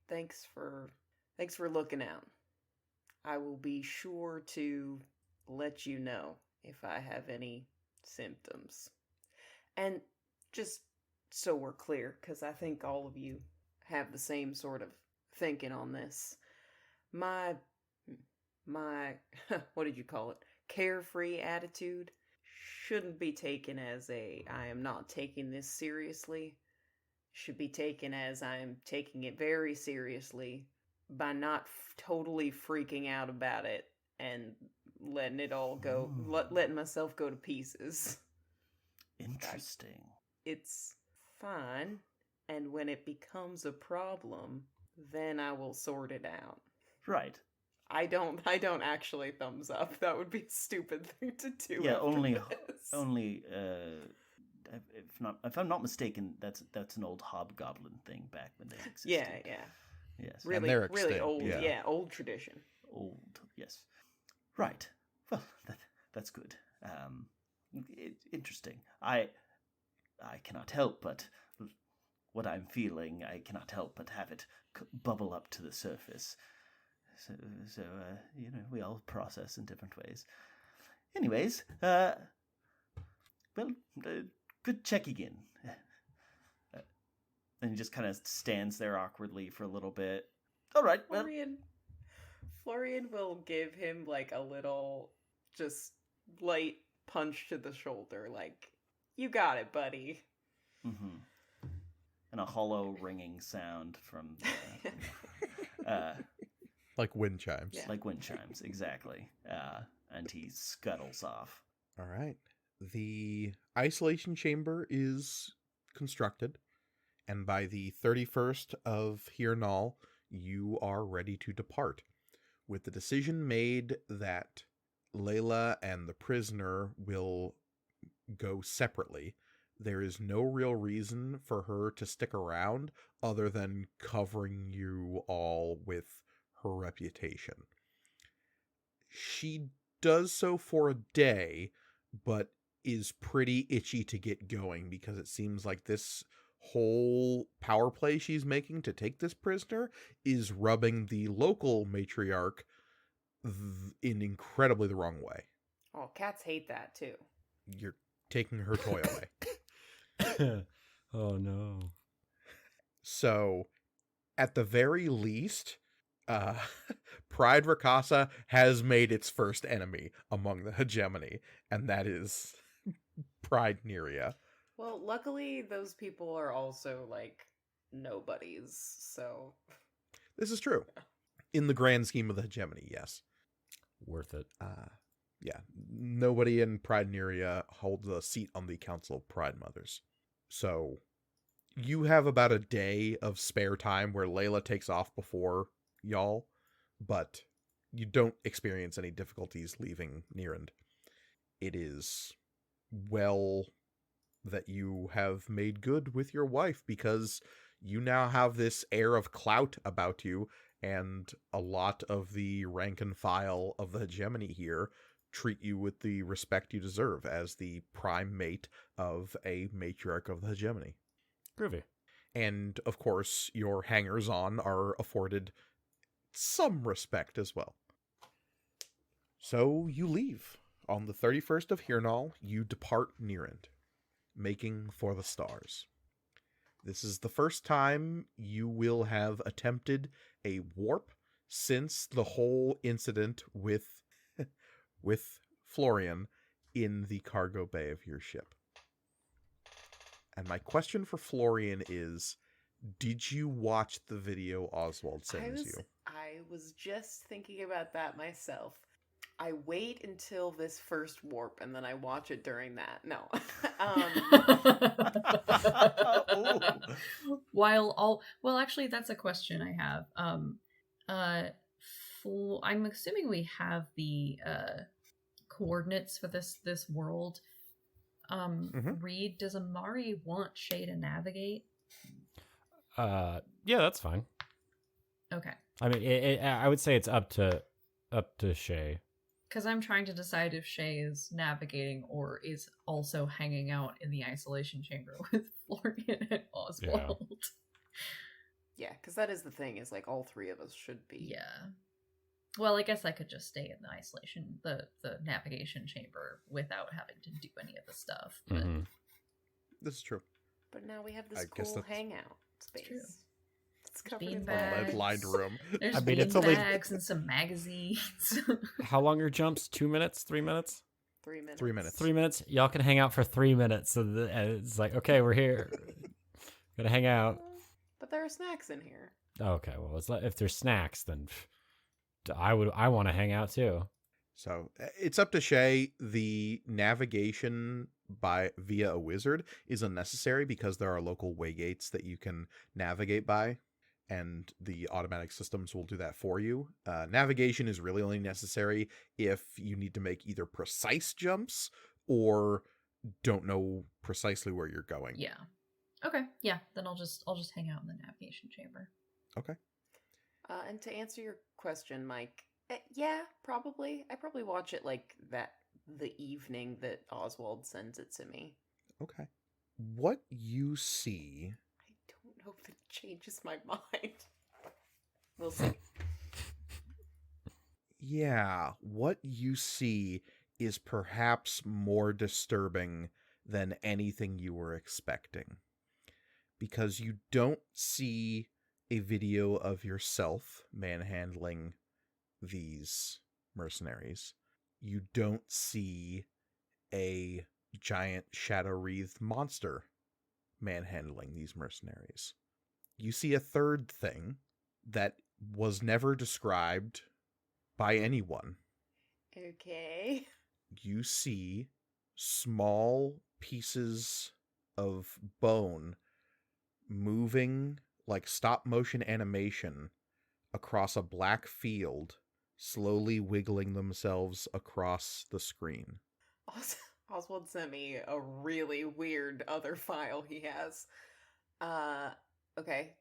Thanks for looking out. I will be sure to let you know if I have any symptoms. And just so we're clear, because I think all of you have the same sort of thinking on this. My what did you call it? Carefree attitude shouldn't be taken as I am not taking this seriously. Should be taken as I am taking it very seriously by not totally freaking out about it and letting it all go, letting myself go to pieces. Interesting. It's fine, and when it becomes a problem, then I will sort it out. Right. I don't actually thumbs up. That would be a stupid thing to do. Yeah, this. only if I'm not mistaken, that's an old hobgoblin thing back when they existed. Yeah. Yes. Really, they're really extinct, old. yeah. Yeah, old tradition. Old, yes. Right. Well, that's good. Interesting. I cannot help but what I'm feeling. I cannot help but have it bubble up to the surface. So we all process in different ways. Anyways, good checking in. And he just kind of stands there awkwardly for a little bit. All right, well, Florian will give him like a little, just light punch to the shoulder, like, you got it, buddy. Mm-hmm. And a hollow ringing sound from Like wind chimes. Yeah. like wind chimes, exactly. And he scuttles off. All right. The isolation chamber is constructed, and by the 31st of Hirnal, you are ready to depart. With the decision made that Layla and the prisoner will go separately, there is no real reason for her to stick around other than covering you all with her reputation. She does so for a day, but is pretty itchy to get going because it seems like this whole power play she's making to take this prisoner is rubbing the local matriarch in incredibly the wrong way. Oh, cats hate that too. You're taking her toy away. Oh no. So, at the very least, Pride Rakasa has made its first enemy among the hegemony, and that is Pride Neria. Well, luckily those people are also like nobodies, so This is true. In the grand scheme of the hegemony, yes. Worth it. Yeah, nobody in Pride Neria holds a seat on the Council of Pride Mothers. So, you have about a day of spare time where Layla takes off before y'all, but you don't experience any difficulties leaving Nierend. It is well that you have made good with your wife because you now have this air of clout about you, and a lot of the rank and file of the hegemony here treat you with the respect you deserve as the prime mate of a matriarch of the hegemony. Groovy. And, of course, your hangers-on are afforded some respect as well. So you leave. On the 31st of Hirnal, you depart Nierend, making for the stars. This is the first time you will have attempted a warp since the whole incident with Florian in the cargo bay of your ship. And my question for Florian is, did you watch the video Oswald sends you? I was just thinking about that myself. I wait until this first warp and then I watch it during that. No. Well, actually, that's a question I have. I'm assuming we have the coordinates for this world. Reed, does Amari want Shay to navigate? Yeah, that's fine. Okay. I mean, I would say it's up to Shay. Because I'm trying to decide if Shay is navigating or is also hanging out in the isolation chamber with Florian and Oswald. Yeah, because that is the thing, is like all three of us should be. Yeah. Well, I guess I could just stay in the isolation, the navigation chamber without having to do any of the stuff. But Mm-hmm. This is true. But now we have this I guess cool that's- hangout space. true. It's covered bean in bags. Lead-lined room. There's I mean, it's bean only- bags and some magazines. How long are jumps? 2 minutes? 3 minutes? 3 minutes. 3 minutes. 3 minutes? Y'all can hang out for 3 minutes. So it's like, okay, we're here. Gotta hang out. But there are snacks in here. Okay, well, if there's snacks, then I want to hang out too. So it's up to Shay. The navigation via a wizard is unnecessary because there are local waygates that you can navigate by, and the automatic systems will do that for you. Navigation is really only necessary if you need to make either precise jumps or don't know precisely where you're going. Yeah. Okay. Yeah. Then I'll just hang out in the navigation chamber. Okay. And to answer your question, Mike, yeah, probably. I probably watch it like the evening that Oswald sends it to me. Okay. What you see... I don't know if it changes my mind. We'll see. Yeah, what you see is perhaps more disturbing than anything you were expecting. Because you don't see a video of yourself manhandling these mercenaries. You don't see a giant shadow-wreathed monster manhandling these mercenaries. You see a third thing that was never described by anyone. Okay. You see small pieces of bone moving like stop-motion animation across a black field, slowly wiggling themselves across the screen. Oswald sent me a really weird other file he has. Okay,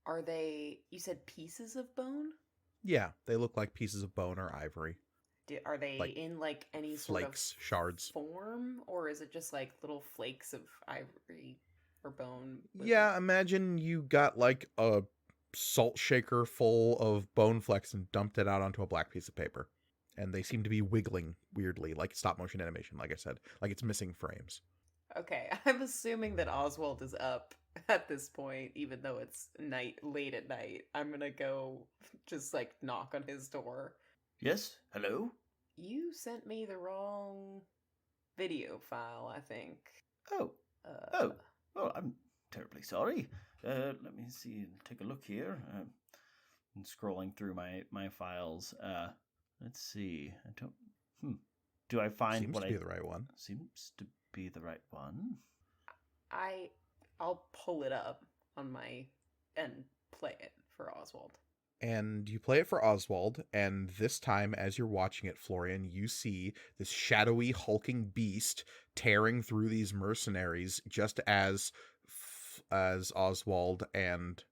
are they, you said pieces of bone? Yeah, they look like pieces of bone or ivory. Are they Like in like any sort Flakes, of shards. form, or is it just like little flakes of ivory or bone? Yeah, imagine you got like a salt shaker full of bone flecks and dumped it out onto a black piece of paper. And they seem to be wiggling weirdly, like stop motion animation, like I said. Like it's missing frames. Okay, I'm assuming that Oswald is up at this point, even though it's late at night. I'm gonna go just like knock on his door. Yes? Hello? You sent me the wrong video file, I think. Oh. Oh, I'm terribly sorry. Let me see, take a look here. I'm scrolling through my files. Let's see. I don't... Do I find Seems what to be the right one. Seems to be the right one. I'll pull it up on and play it for Oswald. And you play it for Oswald, and this time, as you're watching it, Florian, you see this shadowy, hulking beast tearing through these mercenaries, just as Oswald and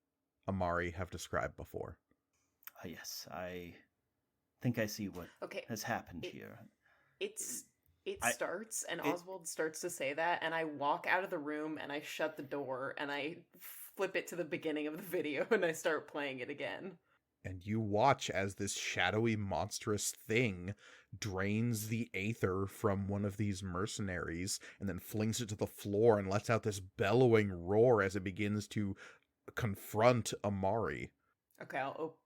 Amari have described before. Yes, I think I see what Okay, has happened here. It starts, and Oswald starts to say that, and I walk out of the room, and I shut the door, and I flip it to the beginning of the video, and I start playing it again. And you watch as this shadowy, monstrous thing drains the aether from one of these mercenaries and then flings it to the floor and lets out this bellowing roar as it begins to confront Amari. Okay, I'll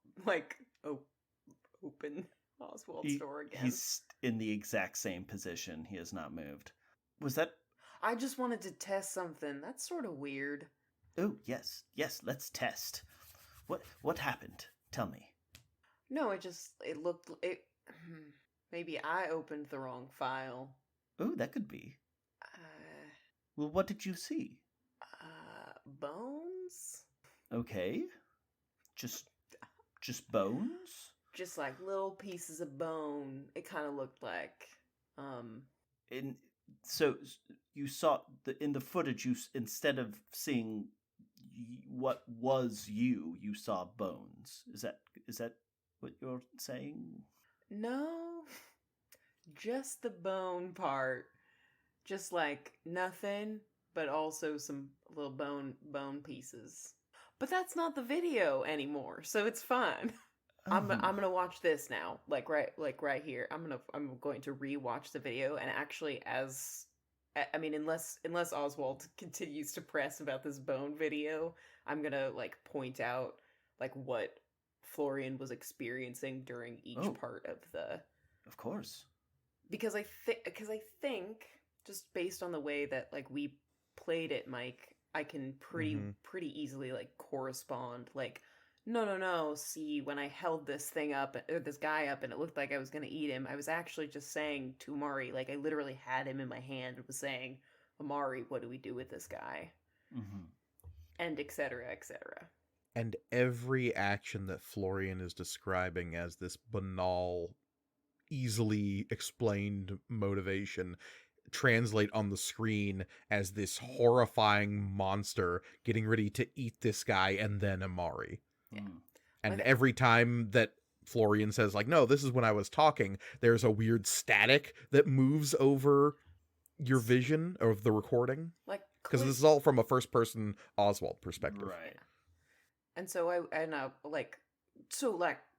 open Oswald's door again. He's in the exact same position. He has not moved. Was that... I just wanted to test something. That's sort of weird. Oh, yes, let's test. What happened? Tell me. No, it looked... Maybe I opened the wrong file. Oh, that could be. Well, what did you see? Bones? Okay. Just bones? Just like little pieces of bone. It kind of looked like, So you saw in the footage, you instead of seeing what was you saw bones. Is that what you're saying? No, just the bone part. Just like nothing, but also some little bone pieces. But that's not the video anymore, so it's fine. I'm gonna watch this now, like right here. I'm going to rewatch the video, and actually, I mean, unless Oswald continues to press about this bone video, I'm gonna like point out like what Florian was experiencing during each part of the. Of course. Because I think just based on the way that like we played it, Mike, I can pretty easily like correspond. Like, no. See, when I held this thing up, or this guy up, and it looked like I was gonna eat him, I was actually just saying to Amari, like I literally had him in my hand and was saying, Amari, what do we do with this guy? Mm-hmm. And et cetera, et cetera. And every action that Florian is describing as this banal, easily explained motivation translate on the screen as this horrifying monster getting ready to eat this guy and then Amari. Yeah. And every time that Florian says, like, no, this is when I was talking, there's a weird static that moves over your vision of the recording. Like, because this is all from a first-person Oswald perspective. Right. And so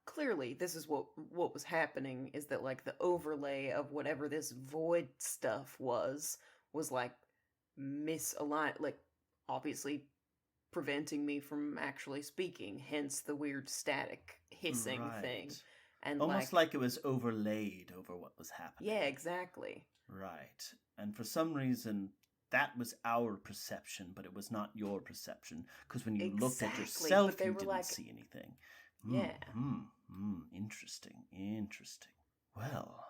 clearly this is what was happening, is that like the overlay of whatever this void stuff was like misaligned, like obviously preventing me from actually speaking, hence the weird static hissing thing. And almost like it was overlaid over what was happening. Yeah, exactly. Right. And for some reason that was our perception, but it was not your perception, because when you looked at yourself you didn't see anything. Yeah. Interesting. Well,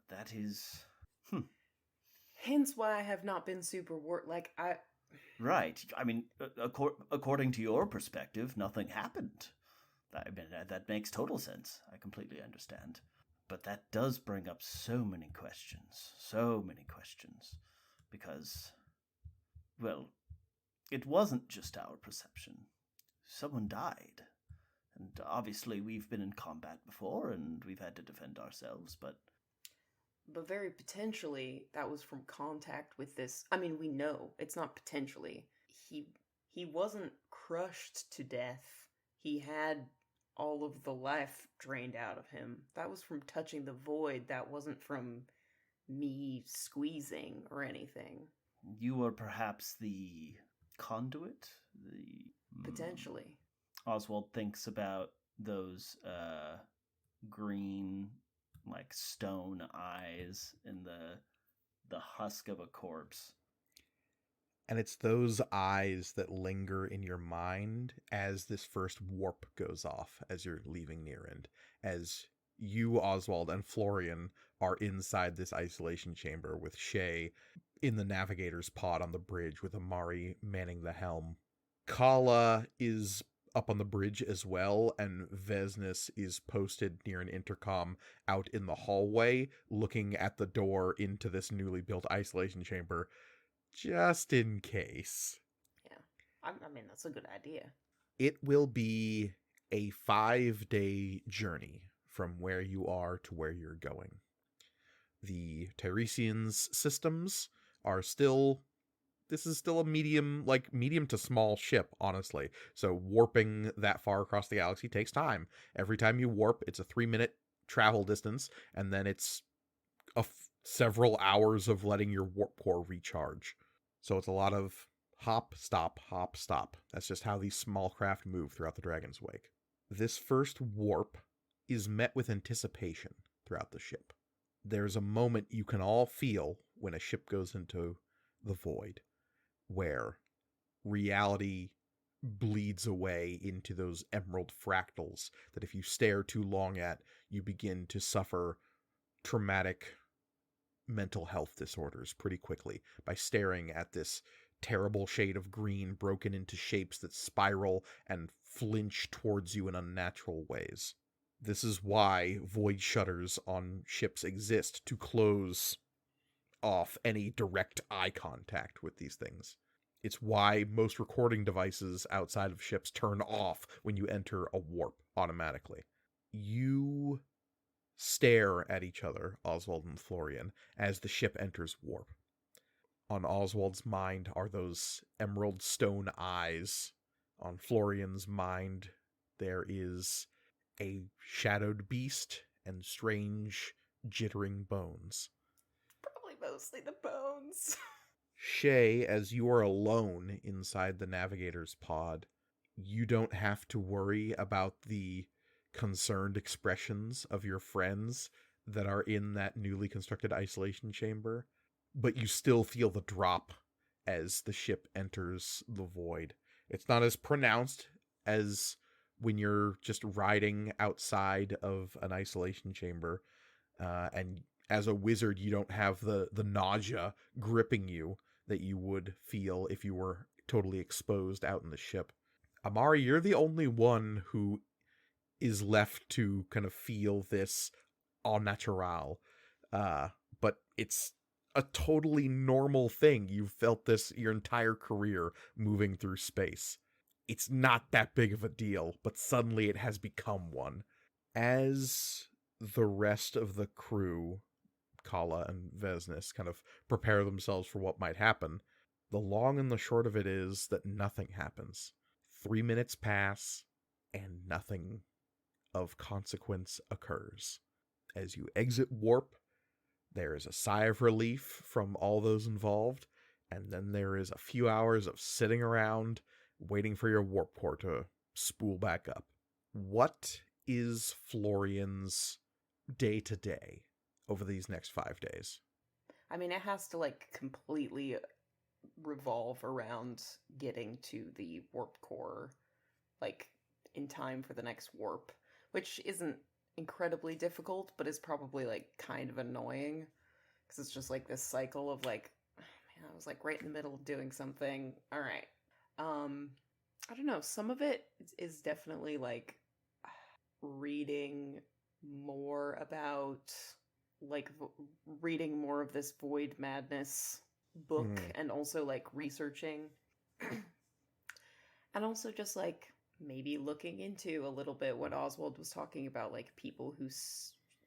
that is... Hence why I have not been super Right. I mean, according to your perspective, nothing happened. I mean, that makes total sense. I completely understand. But that does bring up so many questions. Because, well, it wasn't just our perception. Someone died. And obviously we've been in combat before, and we've had to defend ourselves, but very potentially that was from contact with this. I mean, we know it's not potentially. He wasn't crushed to death. He had all of the life drained out of him. That was from touching the void. That wasn't from me squeezing or anything. You were perhaps the conduit? Potentially. Oswald thinks about those green, like stone eyes in the husk of a corpse. And it's those eyes that linger in your mind as this first warp goes off as you're leaving Near End. As you, Oswald, and Florian are inside this isolation chamber with Shay in the navigator's pod on the bridge with Amari manning the helm. Kala is up on the bridge as well, and Vesnes is posted near an intercom out in the hallway, looking at the door into this newly built isolation chamber, just in case. Yeah, I mean, that's a good idea. It will be a 5-day journey from where you are to where you're going. The Tiresians' systems are still... This is still a medium to small ship, honestly. So warping that far across the galaxy takes time. Every time you warp, it's a 3-minute travel distance, and then it's several hours of letting your warp core recharge. So it's a lot of hop, stop, hop, stop. That's just how these small craft move throughout the Dragon's Wake. This first warp is met with anticipation throughout the ship. There's a moment you can all feel when a ship goes into the void, where reality bleeds away into those emerald fractals that if you stare too long at, you begin to suffer traumatic mental health disorders pretty quickly by staring at this terrible shade of green broken into shapes that spiral and flinch towards you in unnatural ways. This is why void shutters on ships exist, to close off any direct eye contact with these things. It's why most recording devices outside of ships turn off when you enter a warp automatically. You stare at each other, Oswald and Florian, as the ship enters warp. On Oswald's mind are those emerald stone eyes. On Florian's mind, there is a shadowed beast and strange, jittering bones. Probably mostly the bones. Shay, as you are alone inside the navigator's pod, you don't have to worry about the concerned expressions of your friends that are in that newly constructed isolation chamber, but you still feel the drop as the ship enters the void. It's not as pronounced as when you're just riding outside of an isolation chamber, and as a wizard, you don't have the nausea gripping you that you would feel if you were totally exposed out in the ship. Amari, you're the only one who is left to kind of feel this au natural, but it's a totally normal thing. You've felt this your entire career moving through space. It's not that big of a deal, but suddenly it has become one. As the rest of the crew, Kala and Vesnis, kind of prepare themselves for what might happen, the long and the short of it is that nothing happens. 3 minutes pass, and nothing of consequence occurs. As you exit warp, there is a sigh of relief from all those involved, and then there is a few hours of sitting around waiting for your warp core to spool back up. What is Florian's day-to-day over these next 5 days? I mean, it has to, like, completely revolve around getting to the warp core, like, in time for the next warp, which isn't incredibly difficult, but is probably, like, kind of annoying, because it's just, like, this cycle of, like, man, I was, like, right in the middle of doing something. All right. I don't know. Some of it is definitely, like, reading more about, like, reading more of this Void Madness book, and also, like, researching. And also just, like, maybe looking into a little bit what Oswald was talking about, like, people who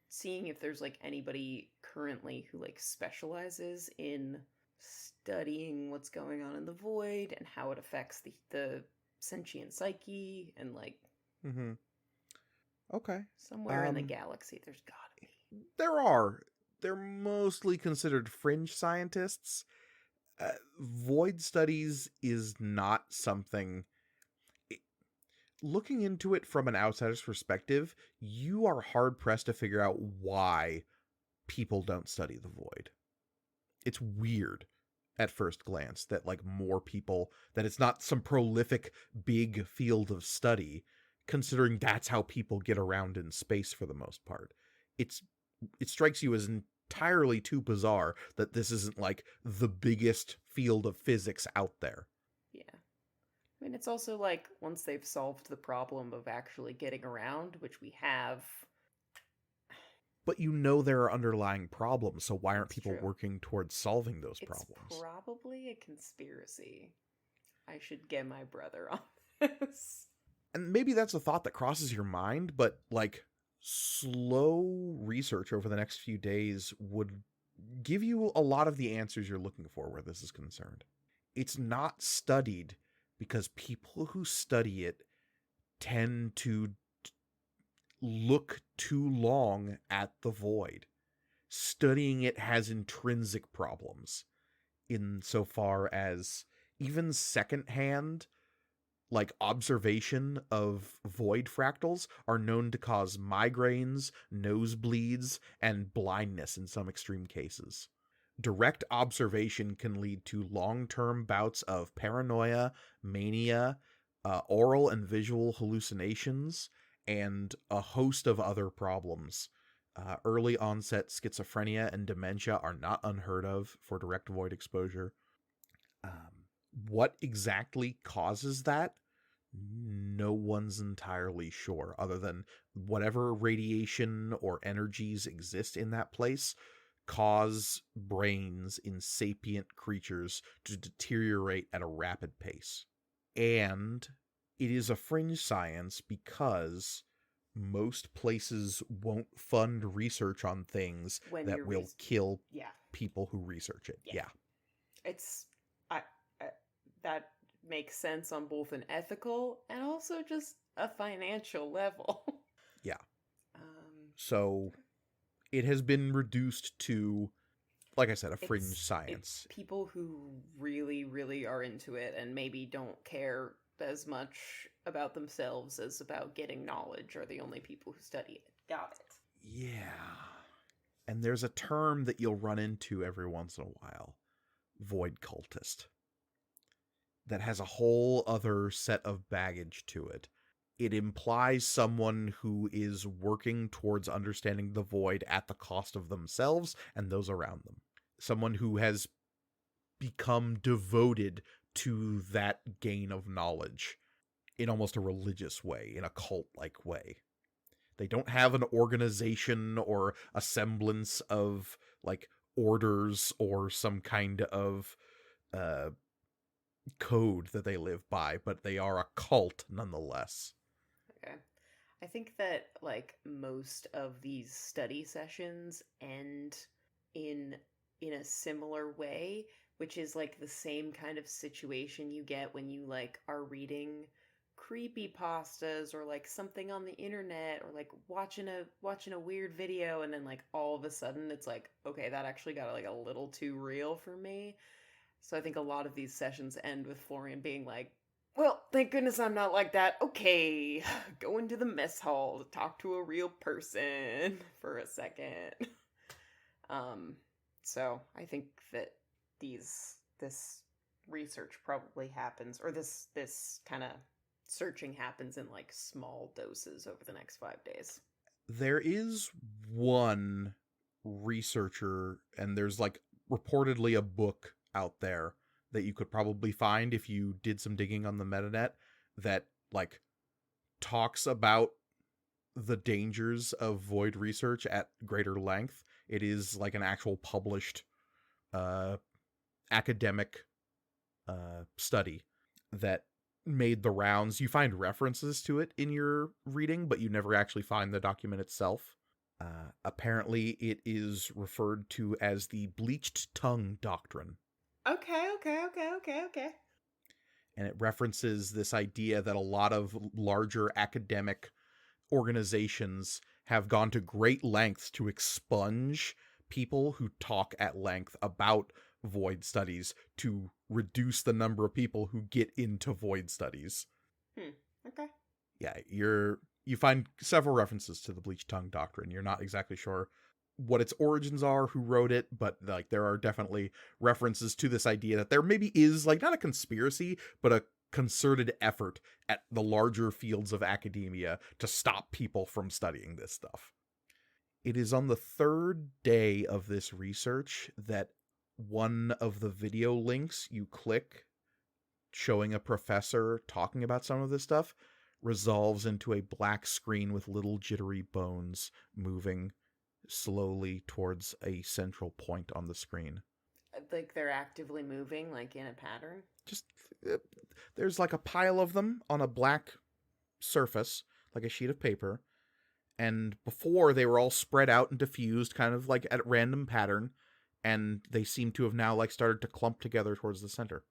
seeing if there's, like, anybody currently who, like, specializes in studying what's going on in the void and how it affects the sentient psyche, and, like, Okay. somewhere in the galaxy there's gotta be. They're mostly considered fringe scientists. Void studies is not something... Looking into it from an outsider's perspective, you are hard-pressed to figure out why people don't study the void. It's weird at first glance that, like, more people, that it's not some prolific big field of study, considering that's how people get around in space for the most part. It strikes you as entirely too bizarre that this isn't, like, the biggest field of physics out there. Yeah. I mean, it's also, like, once they've solved the problem of actually getting around, which we have... But you know there are underlying problems, so why aren't That's people true. working towards solving those It's problems? probably a conspiracy. I should get my brother on this. And maybe that's a thought that crosses your mind, but, like, slow research over the next few days would give you a lot of the answers you're looking for where this is concerned. It's not studied because people who study it tend to look too long at the void. Studying it has intrinsic problems insofar as even secondhand, like, observation of void fractals are known to cause migraines, nosebleeds, and blindness in some extreme cases. Direct observation can lead to long-term bouts of paranoia, mania, oral and visual hallucinations, and a host of other problems. Early onset schizophrenia and dementia are not unheard of for direct void exposure. What exactly causes that? No one's entirely sure, other than whatever radiation or energies exist in that place cause brains in sapient creatures to deteriorate at a rapid pace. And it is a fringe science because most places won't fund research on things When that you're will kill Yeah. people who research it. Yeah. It's I that makes sense on both an ethical and also just a financial level. Yeah. um So it has been reduced to, like I said, a fringe it's science. people who really, really are into it and maybe don't care as much about themselves as about getting knowledge are the only people who study it. Got it. Yeah. And there's a term that you'll run into every once in a while, void cultist, that has a whole other set of baggage to it. It implies someone who is working towards understanding the void at the cost of themselves and those around them. Someone who has become devoted to that gain of knowledge in almost a religious way, in a cult-like way. They don't have an organization or a semblance of, like, orders or some kind of code that they live by, but they are a cult nonetheless. Okay. I think that like most of these study sessions end in a similar way, which is like the same kind of situation you get when you like are reading creepy pastas or like something on the internet or like watching a weird video and then like all of a sudden it's like, okay, that actually got like a little too real for me. So I think a lot of these sessions end with Florian being like, well, thank goodness I'm not like that. Okay, go into the mess hall to talk to a real person for a second. So I think that this research probably happens, or this kind of searching happens in like small doses over the next 5 days. There is one researcher, and there's like reportedly a book out there that you could probably find if you did some digging on the metanet that like talks about the dangers of void research at greater length. It is like an actual published academic study that made the rounds. You find references to it in your reading, but you never actually find the document itself. Apparently it is referred to as the bleached tongue doctrine. Okay. And it references this idea that a lot of larger academic organizations have gone to great lengths to expunge people who talk at length about void studies to reduce the number of people who get into void studies. Okay. Yeah, you find several references to the bleached tongue doctrine. You're not exactly sure what its origins are, who wrote it, but like there are definitely references to this idea that there maybe is like not a conspiracy, but a concerted effort at the larger fields of academia to stop people from studying this stuff. It is on the third day of this research that one of the video links you click showing a professor talking about some of this stuff resolves into a black screen with little jittery bones moving slowly towards a central point on the screen. Like they're actively moving, like in a pattern? Just, there's like a pile of them on a black surface, like a sheet of paper, and before they were all spread out and diffused kind of like at random pattern, and they seem to have now like started to clump together towards the center.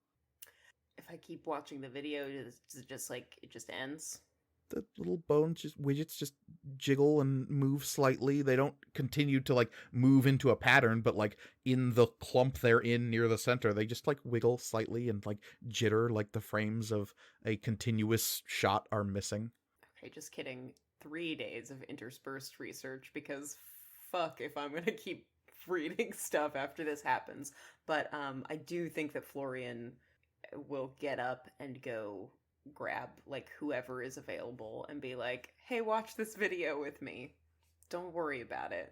If I keep watching the video, does it just like it just ends? The little widgets just jiggle and move slightly. They don't continue to like move into a pattern, but like in the clump they're in near the center, they just like wiggle slightly and like jitter like the frames of a continuous shot are missing. Okay, just kidding. 3 days of interspersed research, because fuck if I'm gonna keep reading stuff after this happens. But I do think that Florian will get up and go grab like whoever is available and be like, hey, watch this video with me. Don't worry about it.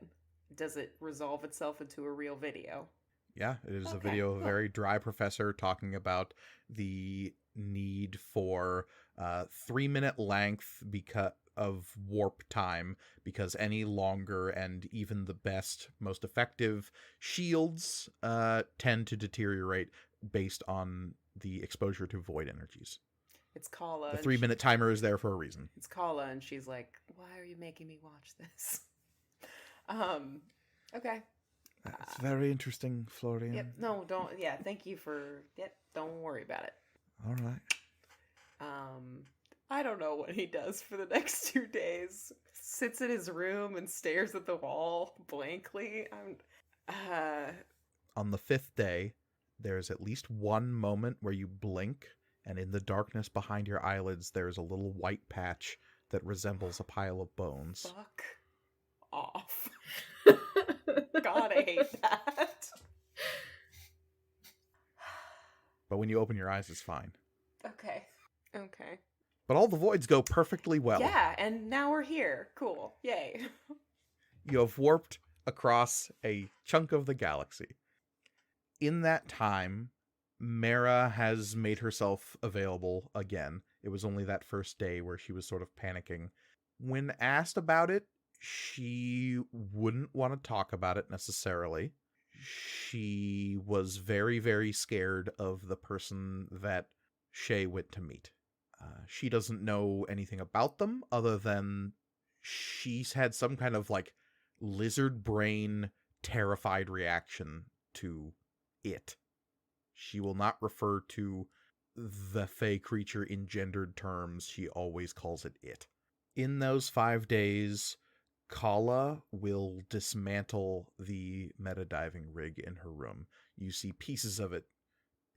Does it resolve itself into a real video? Yeah, it is a Okay, video of a cool. very dry professor talking about the need for 3-minute length because of warp time, because any longer and even the best, most effective shields tend to deteriorate based on the exposure to void energies. It's Kala. The and 3-minute timer is there for a reason. It's Kala, and she's like, "Why are you making me watch this?" Okay. That's very interesting, Florian. Yep. No, don't. Yeah. Thank you for. Yep. Don't worry about it. All right. I don't know what he does for the next 2 days. Sits in his room and stares at the wall blankly. On the 5th day, there's at least one moment where you blink, and in the darkness behind your eyelids, there's a little white patch that resembles a pile of bones. Fuck off. God, I hate that. But when you open your eyes, it's fine. Okay. But all the voids go perfectly well. Yeah, and now we're here. Cool. Yay. You have warped across a chunk of the galaxy. In that time, Mara has made herself available again. It was only that first day where she was sort of panicking. When asked about it, she wouldn't want to talk about it necessarily. She was very, very scared of the person that Shay went to meet. She doesn't know anything about them other than she's had some kind of like lizard brain terrified reaction to it. She will not refer to the fey creature in gendered terms. She always calls it it. In those 5 days, Kala will dismantle the metadiving rig in her room. You see pieces of it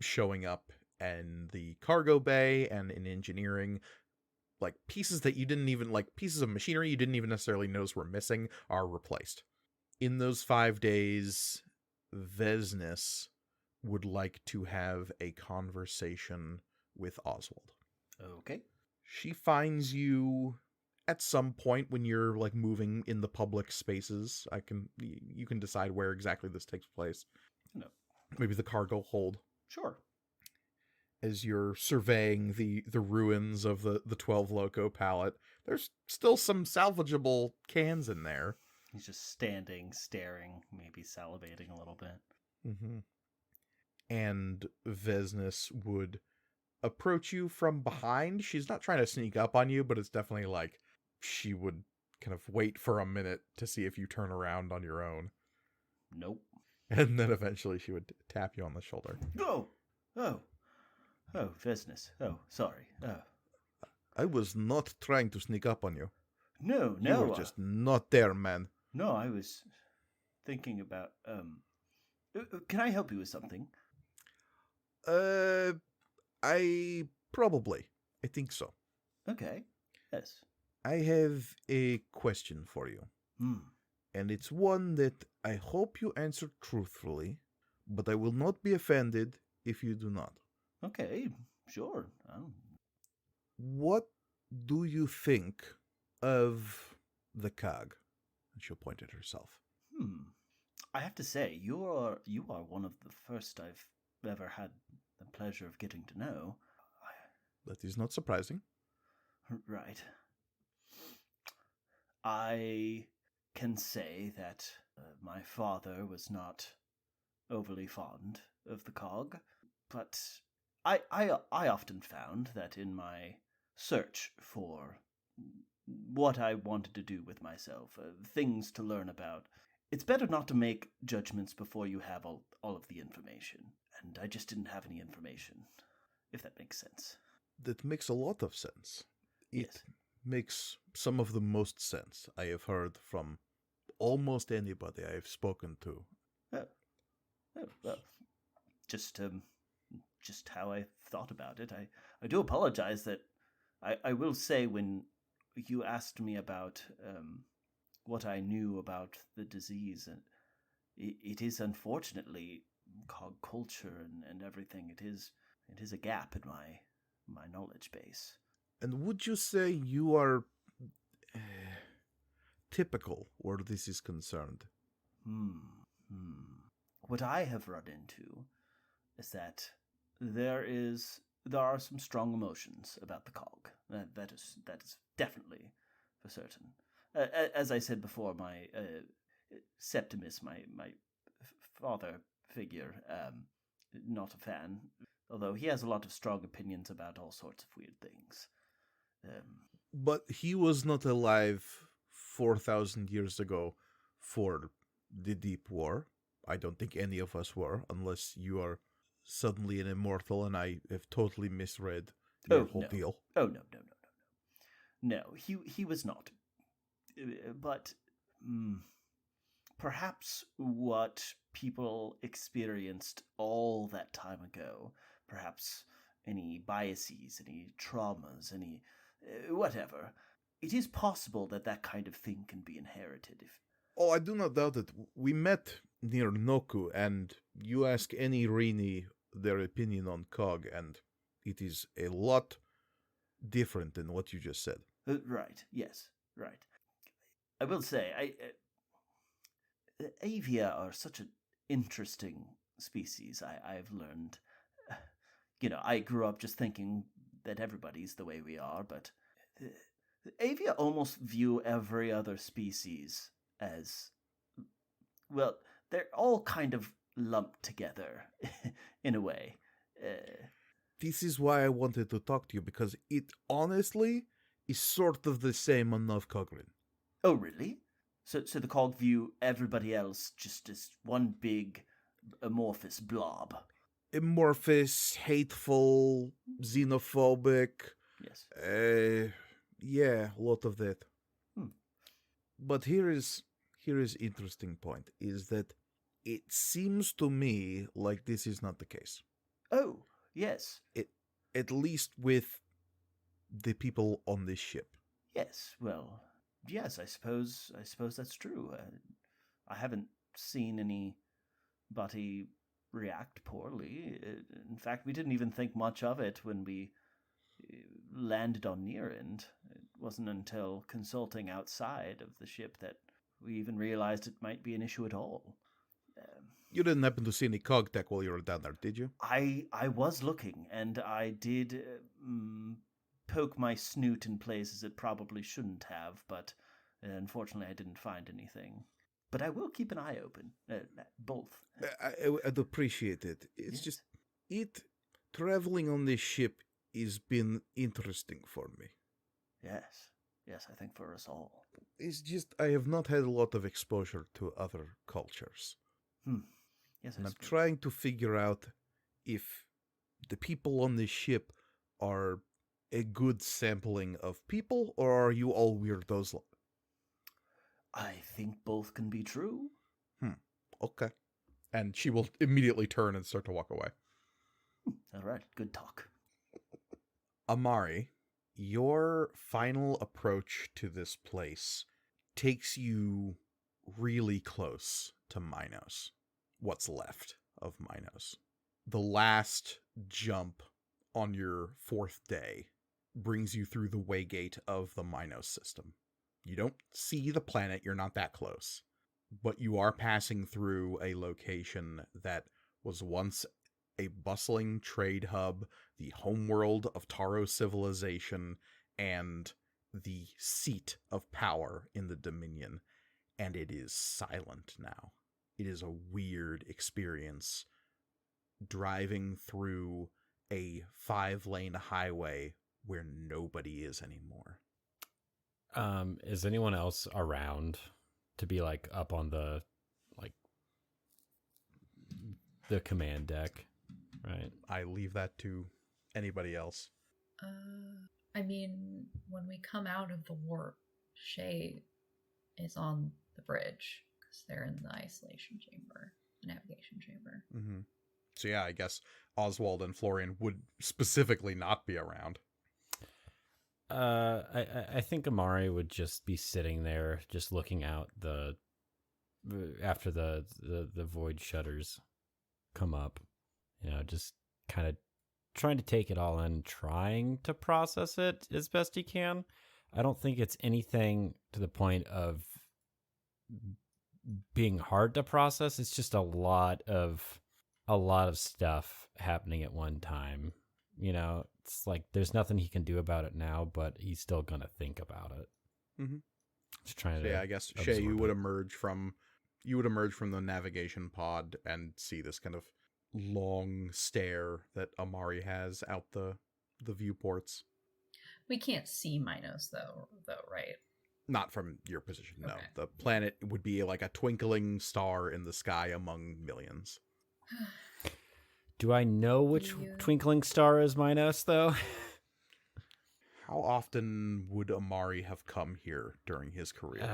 showing up in the cargo bay and in engineering. Like pieces that you didn't even, like pieces of machinery you didn't even necessarily notice were missing are replaced. In those 5 days, Vesnis would like to have a conversation with Oswald. Okay. She finds you at some point when you're like moving in the public spaces. You can decide where exactly this takes place. No. Maybe the cargo hold. Sure. As you're surveying the ruins of the 12 Loco pallet, there's still some salvageable cans in there. He's just standing, staring, maybe salivating a little bit. Mm-hmm. And Vesnis would approach you from behind. She's not trying to sneak up on you, but it's definitely like she would kind of wait for a minute to see if you turn around on your own. Nope. And then eventually she would tap you on the shoulder. Oh, business. Oh, sorry. Oh. I was not trying to sneak up on you. No. You were just not there, man. No, I was thinking about, can I help you with something? I think so. Okay. Yes. I have a question for you. And it's one that I hope you answer truthfully, but I will not be offended if you do not. Okay, sure. What do you think of the cog? And she'll point at herself. I have to say, you are one of the first I've ever had the pleasure of getting to know. That is not surprising. Right. I can say that my father was not overly fond of the cog, but I often found that in my search for what I wanted to do with myself, things to learn about, it's better not to make judgments before you have all of the information. And I just didn't have any information, if that makes sense. That makes a lot of sense. It Yes. makes some of the most sense I have heard from almost anybody I have spoken to. Well, just how I thought about it. I do apologize that I will say when you asked me about what I knew about the disease, and it is unfortunately cog culture and everything. It is a gap in my knowledge base. And would you say you are typical where this is concerned? What I have run into is that there are some strong emotions about the cog. That is definitely for certain. As I said before, my Septimus, my father figure, not a fan. Although he has a lot of strong opinions about all sorts of weird things. But he was not alive 4,000 years ago for the Deep War. I don't think any of us were, unless you are suddenly an immortal and I have totally misread your whole deal. Oh, no. No, he was not. But perhaps what people experienced all that time ago, perhaps any biases, any traumas, any whatever, it is possible that that kind of thing can be inherited. Oh, I do not doubt it. We met near Noku, and you ask any Rini their opinion on Cog, and it is a lot different than what you just said. Right, yes, right. I will say, Avia are such an interesting species, I've learned. I grew up just thinking that everybody's the way we are, but Avia almost view every other species as, well, they're all kind of lumped together, in a way. This is why I wanted to talk to you, because it honestly is sort of the same on Novkogrin. Oh, really? So the Cog view everybody else just as one big amorphous blob. Amorphous, hateful, xenophobic. Yes. Yeah, a lot of that. But here is interesting point, is that it seems to me like this is not the case. Oh, yes. At least with the people on this ship. Yes, well, yes, I suppose that's true. I haven't seen anybody react poorly. In fact, we didn't even think much of it when we landed on Nearend. It wasn't until consulting outside of the ship that we even realized it might be an issue at all. You didn't happen to see any cog tech while you were down there, did you? I was looking, and I did poke my snoot in places it probably shouldn't have, but unfortunately I didn't find anything. But I will keep an eye open, both. I'd appreciate it. It's just, traveling on this ship has been interesting for me. Yes, I think for us all. It's just, I have not had a lot of exposure to other cultures. Yes, and I'm trying to figure out if the people on this ship are a good sampling of people, or are you all weirdos? I think both can be true. Okay. And she will immediately turn and start to walk away. All right, good talk. Amari, your final approach to this place takes you really close to Minos. What's left of Minos. The last jump on your 4th day brings you through the waygate of the Minos system. You don't see the planet, you're not that close, but you are passing through a location that was once a bustling trade hub, the homeworld of Taro civilization, and the seat of power in the Dominion, and it is silent now. It is a weird experience driving through a 5-lane highway where nobody is anymore. Is anyone else around to be like up on the command deck? Right. I leave that to anybody else. I mean, when we come out of the warp, Shay is on the bridge because they're in the isolation chamber, the navigation chamber. Mm-hmm. So yeah, I guess Oswald and Florian would specifically not be around. I think Amari would just be sitting there, just looking out after the void shutters come up. Just kind of trying to take it all in, trying to process it as best he can. I don't think it's anything to the point of being hard to process. It's just a lot of stuff happening at one time. It's like there's nothing he can do about it now, but he's still gonna think about it. Mm-hmm. Just trying to. Yeah, I guess Shay, you would emerge from the navigation pod and see this kind of long stare that Amari has out the viewports. We can't see Minos though, right? Not from your position, no. Okay. The planet would be like a twinkling star in the sky among millions. Do I know which twinkling star is Minos, though? How often would Amari have come here during his career?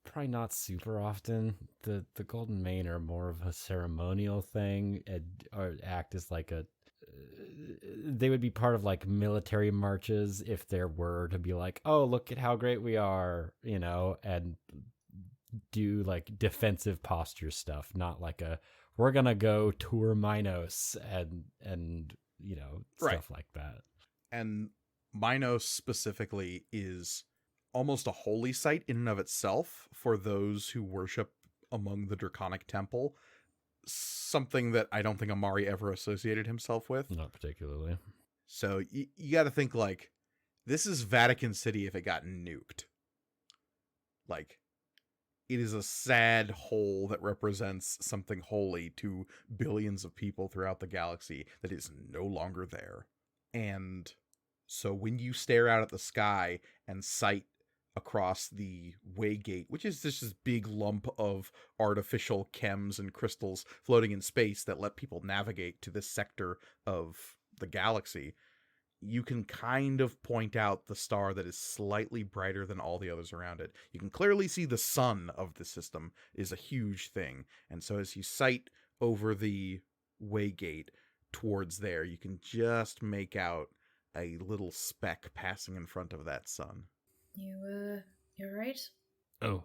Probably not super often. The Golden Mane are more of a ceremonial thing, or act as like a. They would be part of like military marches if there were to be like, oh, look at how great we are, and do like defensive posture stuff, not like we're gonna go tour Minos and stuff like that. And Minos specifically is almost a holy site in and of itself for those who worship among the Draconic Temple. Something that I don't think Amari ever associated himself with. Not particularly. So you got to think like, this is Vatican City if it got nuked. Like, it is a sad hole that represents something holy to billions of people throughout the galaxy that is no longer there. And so when you stare out at the sky and sight across the Waygate, which is just this big lump of artificial chems and crystals floating in space that let people navigate to this sector of the galaxy, you can kind of point out the star that is slightly brighter than all the others around it. You can clearly see the sun of the system is a huge thing. And so as you sight over the Waygate towards there, you can just make out a little speck passing in front of that sun. You're right? Oh,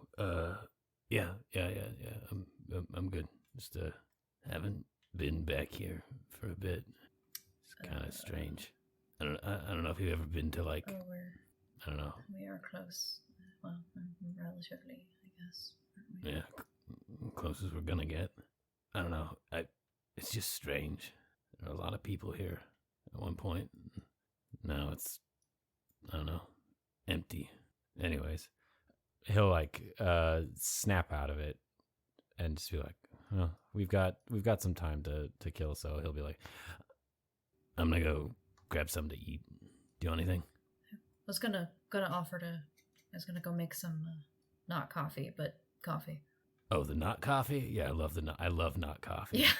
yeah. I'm good. Just haven't been back here for a bit. It's kind of strange. I don't know if you've ever been to like. Oh, I don't know. We are close. Well, relatively, I guess. Aren't we? Yeah, close as we're gonna get. I don't know. It's just strange. There are a lot of people here at one point. Now it's, I don't know, empty. Anyways, he'll like snap out of it and just be like, "Oh, we've got some time to kill." So he'll be like, "I'm gonna go grab something to eat. Do you want anything?" I was gonna offer to. I was gonna go make some not coffee, but coffee. Oh, the not coffee? Yeah, I love not coffee. Yeah,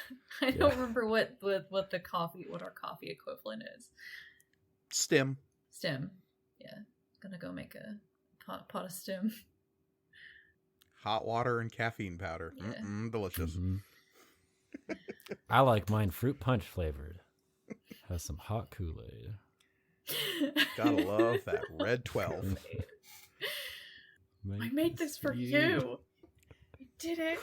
I don't remember what our coffee equivalent is. Stim. Yeah, gonna go make a pot of stim. Hot water and caffeine powder. Yeah. Delicious. Mm-hmm. I like mine fruit punch flavored. Has some hot Kool-Aid. Gotta love that red 12. I made this for you. I did it.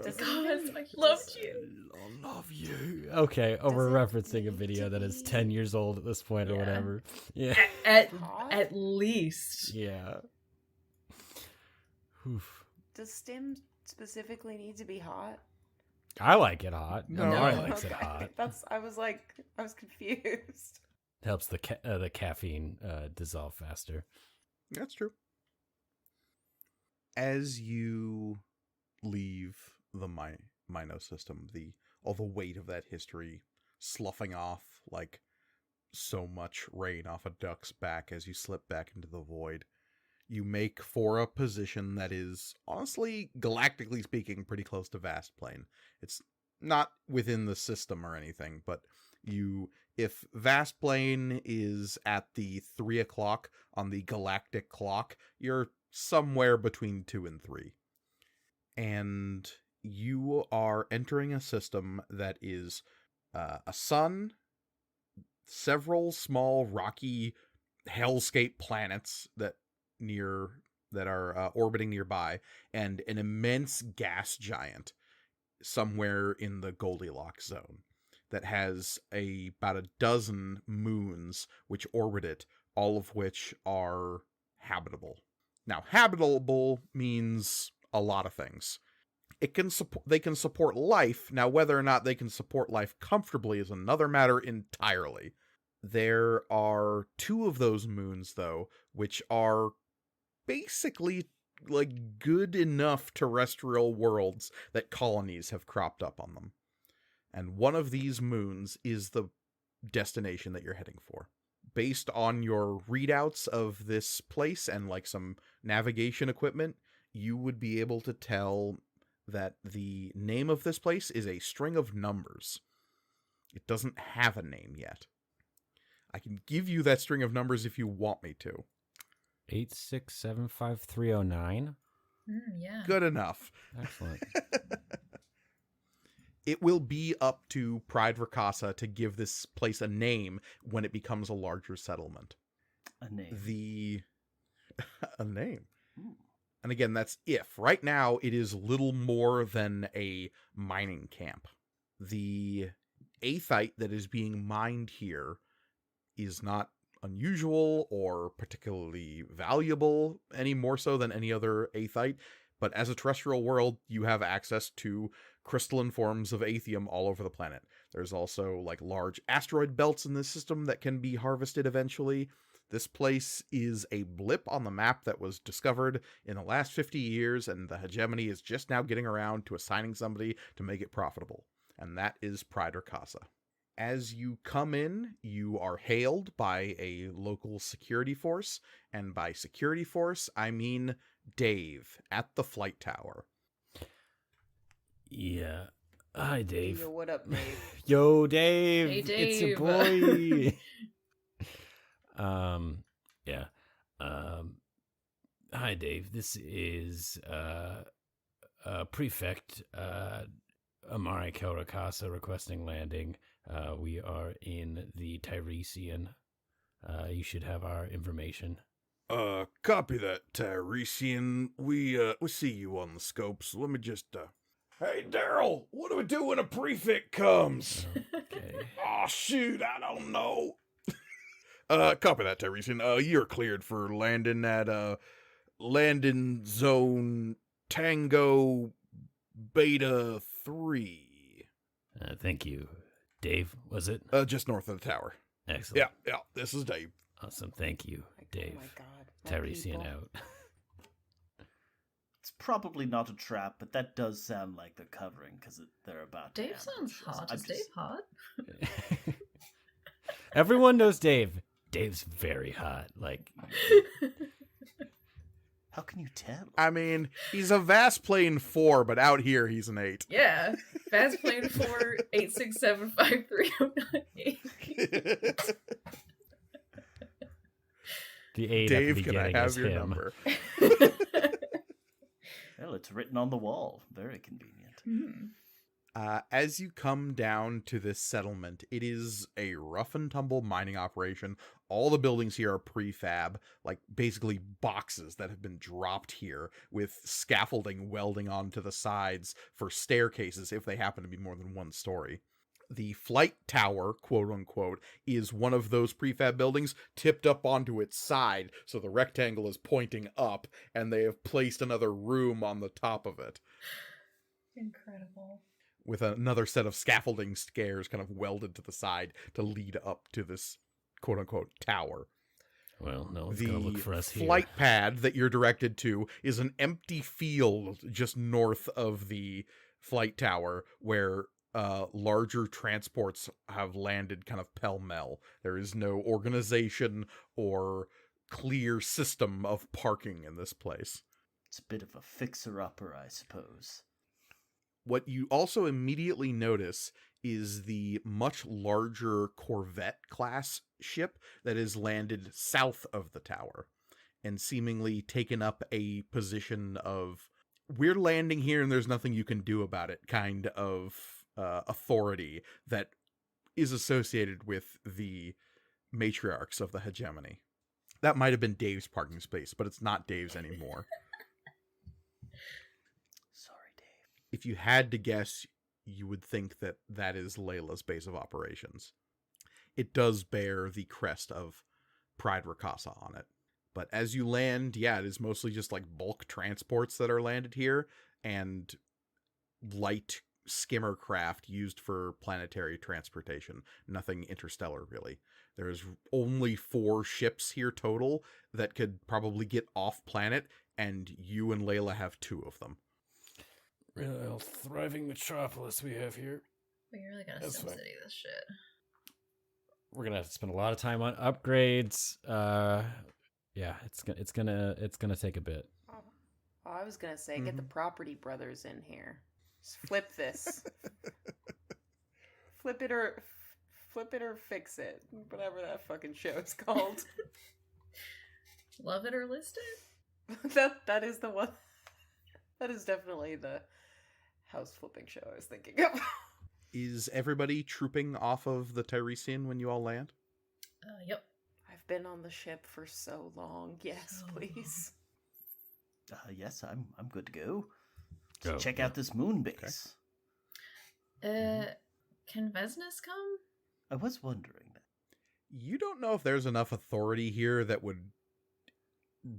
Does Because it I loved you. I love you. Okay, we're referencing a video that is 10 years old at this point or whatever. Yeah. At least. Yeah. Oof. Does stim specifically need to be hot? I like it hot. No. Amari likes it Okay. hot. I was confused. Helps the caffeine dissolve faster. That's true. As you leave the Minos system, all the weight of that history sloughing off like so much rain off a duck's back as you slip back into the void, you make for a position that is, honestly, galactically speaking, pretty close to Vastplane. It's not within the system or anything, but if Vastplane is at the 3 o'clock on the galactic clock, you're somewhere between 2 and 3. And you are entering a system that is a sun, several small rocky hellscape planets that are orbiting nearby, and an immense gas giant somewhere in the Goldilocks zone that has about a dozen moons which orbit it, all of which are habitable. Now, habitable means a lot of things. They can support life. Now, whether or not they can support life comfortably is another matter entirely. There are 2 of those moons, though, which are basically like good enough terrestrial worlds that colonies have cropped up on them. And one of these moons is the destination that you're heading for. Based on your readouts of this place and like some navigation equipment, you would be able to tell that the name of this place is a string of numbers. It doesn't have a name yet. I can give you that string of numbers if you want me to. 8675309. Yeah. Good enough. Excellent. It will be up to Pride Rakasa to give this place a name when it becomes a larger settlement. A name. A name. Ooh. And again, that's if. Right now, it is little more than a mining camp. The aethite that is being mined here is not unusual or particularly valuable any more so than any other aethite. But as a terrestrial world, you have access to crystalline forms of aethium all over the planet. There's also like large asteroid belts in this system that can be harvested eventually. This place is a blip on the map that was discovered in the last 50 years, and the hegemony is just now getting around to assigning somebody to make it profitable. And that is Pride Rakasa. As you come in, you are hailed by a local security force, and by security force, I mean Dave at the flight tower. Yeah. Hi, Dave. Yo, what up, Dave? Yo, Dave. Hey, It's your Dave. boy. Yeah. Hi, Dave. This is Prefect Amari Kaurakasa requesting landing. We are in the Tiresian. You should have our information. Copy that, Tiresian. We see you on the scopes. Let me just, Hey, Daryl, what do we do when a prefect comes? Okay. Oh, shoot, I don't know. Copy that, Tiresian. You're cleared for landing at, landing zone Tango Beta 3. Thank you. Dave, was it? Just north of the tower. Excellent. Yeah, this is Dave. Awesome. Thank you, Dave. Oh my god. my Tiresian people. out. It's probably not a trap, but that does sound like they're covering because they're about to Dave sounds ambush us. hot. I'm Is Dave just- hot? Everyone knows Dave. Dave's very hot. Like, How can you tell? I mean, he's a vast plane 4, but out here he's an 8. Yeah. Fast plane 486753098. the 8 Dave, at the can I beginning have is your him. number? Well, it's written on the wall. Very convenient. As you come down to this settlement, it is a rough and tumble mining operation. All the buildings here are prefab, like basically boxes that have been dropped here with scaffolding welding onto the sides for staircases if they happen to be more than one story. The flight tower, quote unquote, is one of those prefab buildings tipped up onto its side, so the rectangle is pointing up, and they have placed another room on the top of it, Incredible. with another set of scaffolding stairs kind of welded to the side to lead up to this quote unquote tower. Well, no one's going to look for us here. flight pad that you're directed to is an empty field just north of the flight tower where larger transports have landed kind of pell-mell. There is no organization or clear system of parking in this place. It's a bit of a fixer-upper, I suppose. What you also immediately notice is the much larger Corvette-class ship that is landed south of the tower and seemingly taken up a position of, we're landing here and there's nothing you can do about it kind of authority that is associated with the matriarchs of the hegemony. That might have been Dave's parking space, but it's not Dave's anymore. Sorry, Dave. If you had to guess, you would think that that is Layla's base of operations. It does bear the crest of Pride Rakasa on it. But as you land, yeah, it is mostly just like bulk transports that are landed here and light skimmer craft used for planetary transportation. Nothing interstellar, really. There's only 4 ships here total that could probably get off planet, and you and Layla have 2 of them. Real thriving metropolis we have here. We really gotta That's fine. SimCity this shit. We're gonna have to spend a lot of time on upgrades. Yeah, it's gonna take a bit. Oh, I was gonna say, get the Property Brothers in here. Just flip this. Flip it or fix it. Whatever that fucking show is called. Love it or list it? that is the one. That is definitely the house flipping show I was thinking of. Is everybody trooping off of the Tiresian when you all land? Yep. I've been on the ship for so long. Yes, please. Yes, I'm good to go. Go, Check yeah. out this Moonbase. Can Vesnes come? I was wondering that. You don't know if there's enough authority here that would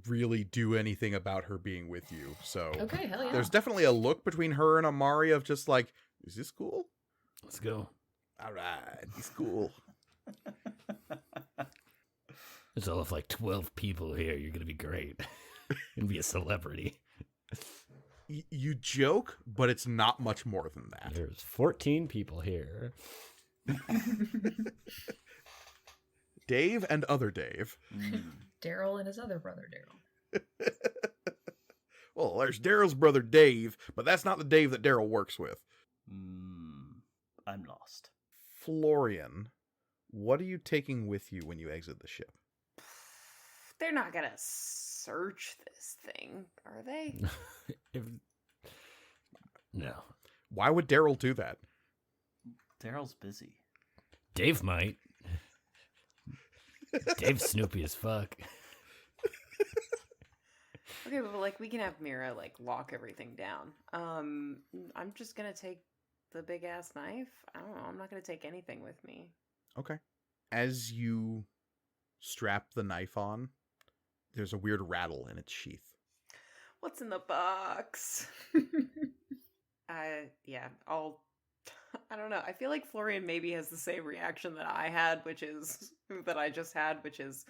really do anything about her being with you. So Okay, hell yeah. there's definitely a look between her and Amari of just like, is this cool? Let's go. All right, he's cool. There's all of like 12 people here. You're gonna be great. You're gonna be a celebrity. You joke, but it's not much more than that. There's 14 people here. Dave and other Dave. Daryl and his other brother, Daryl. Well, there's Daryl's brother Dave, but that's not the Dave that Daryl works with. I'm lost. Florian, what are you taking with you when you exit the ship? They're not gonna search this thing, are they? No. Why would Daryl do that? Daryl's busy. Dave might. Dave's snoopy as fuck. Okay, but like we can have Mira like lock everything down. I'm just gonna take the big ass knife. I don't know. I'm not gonna take anything with me. Okay. As you strap the knife on, there's a weird rattle in its sheath. What's in the box? Yeah, I don't know. I feel like Florian maybe has the same reaction that I had, which is that I just had, which is,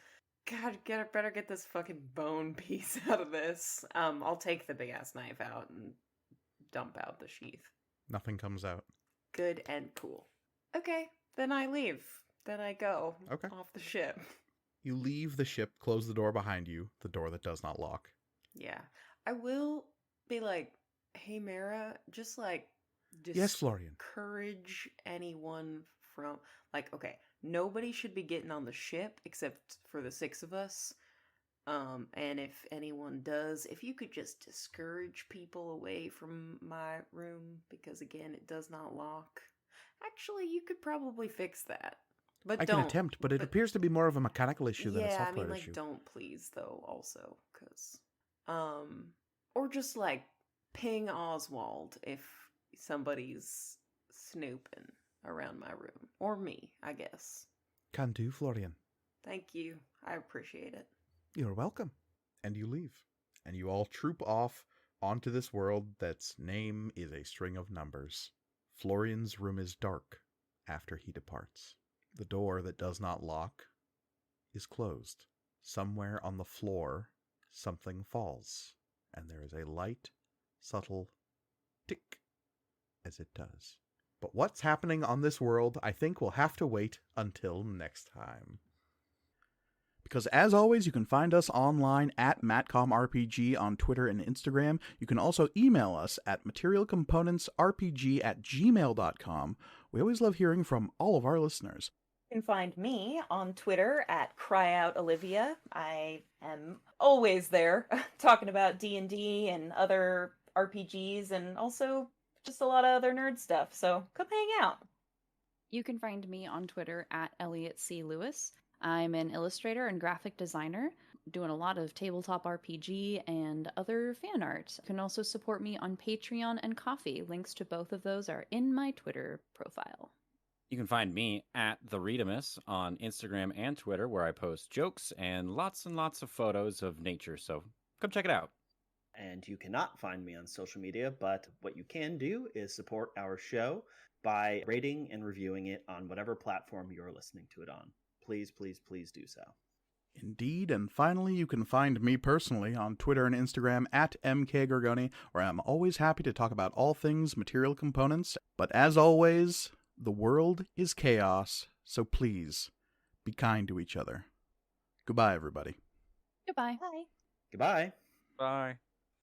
God, better get this fucking bone piece out of this. I'll take the big ass knife out and dump out the sheath. Nothing comes out. Good and cool. Okay, then I leave. Then I go Okay. off the ship. You leave the ship, close the door behind you, the door that does not lock. Yeah, I will be like, hey, Mara, just Yes, Florian. discourage anyone from, like, okay, nobody should be getting on the ship except for the 6 of us. And if anyone does, if you could just discourage people away from my room, because again, it does not lock. Actually, you could probably fix that. But I don't. can attempt, but it appears to be more of a mechanical issue than a Yeah, software I mean, issue. don't please, though, also, because, or just, like, ping Oswald if somebody's snooping around my room. Or me, I guess. Can do, Florian. Thank you. I appreciate it. You're welcome. And you leave. And you all troop off onto this world that's name is a string of numbers. Florian's room is dark after he departs. The door that does not lock is closed. Somewhere on the floor, something falls, and there is a light, subtle tick as it does. But what's happening on this world, I think we'll have to wait until next time. Because as always, you can find us online at MatcomRPG on Twitter and Instagram. You can also email us at materialcomponentsrpg@gmail.com. We always love hearing from all of our listeners. You can find me on Twitter at CryOutOlivia. I am always there talking about D&D and other RPGs and also just a lot of other nerd stuff. So come hang out. You can find me on Twitter at Elliot C. Lewis. I'm an illustrator and graphic designer, doing a lot of tabletop RPG and other fan art. You can also support me on Patreon and Ko-fi. Links to both of those are in my Twitter profile. You can find me at The Readamus on Instagram and Twitter, where I post jokes and lots of photos of nature, so come check it out. And you cannot find me on social media, but what you can do is support our show by rating and reviewing it on whatever platform you're listening to it on. Please, please, please do so. Indeed, and finally, you can find me personally on Twitter and Instagram at MKGorgoni, where I'm always happy to talk about all things material components. But as always, The world is chaos, so please be kind to each other. Goodbye, everybody. Goodbye. Bye. Goodbye. Bye.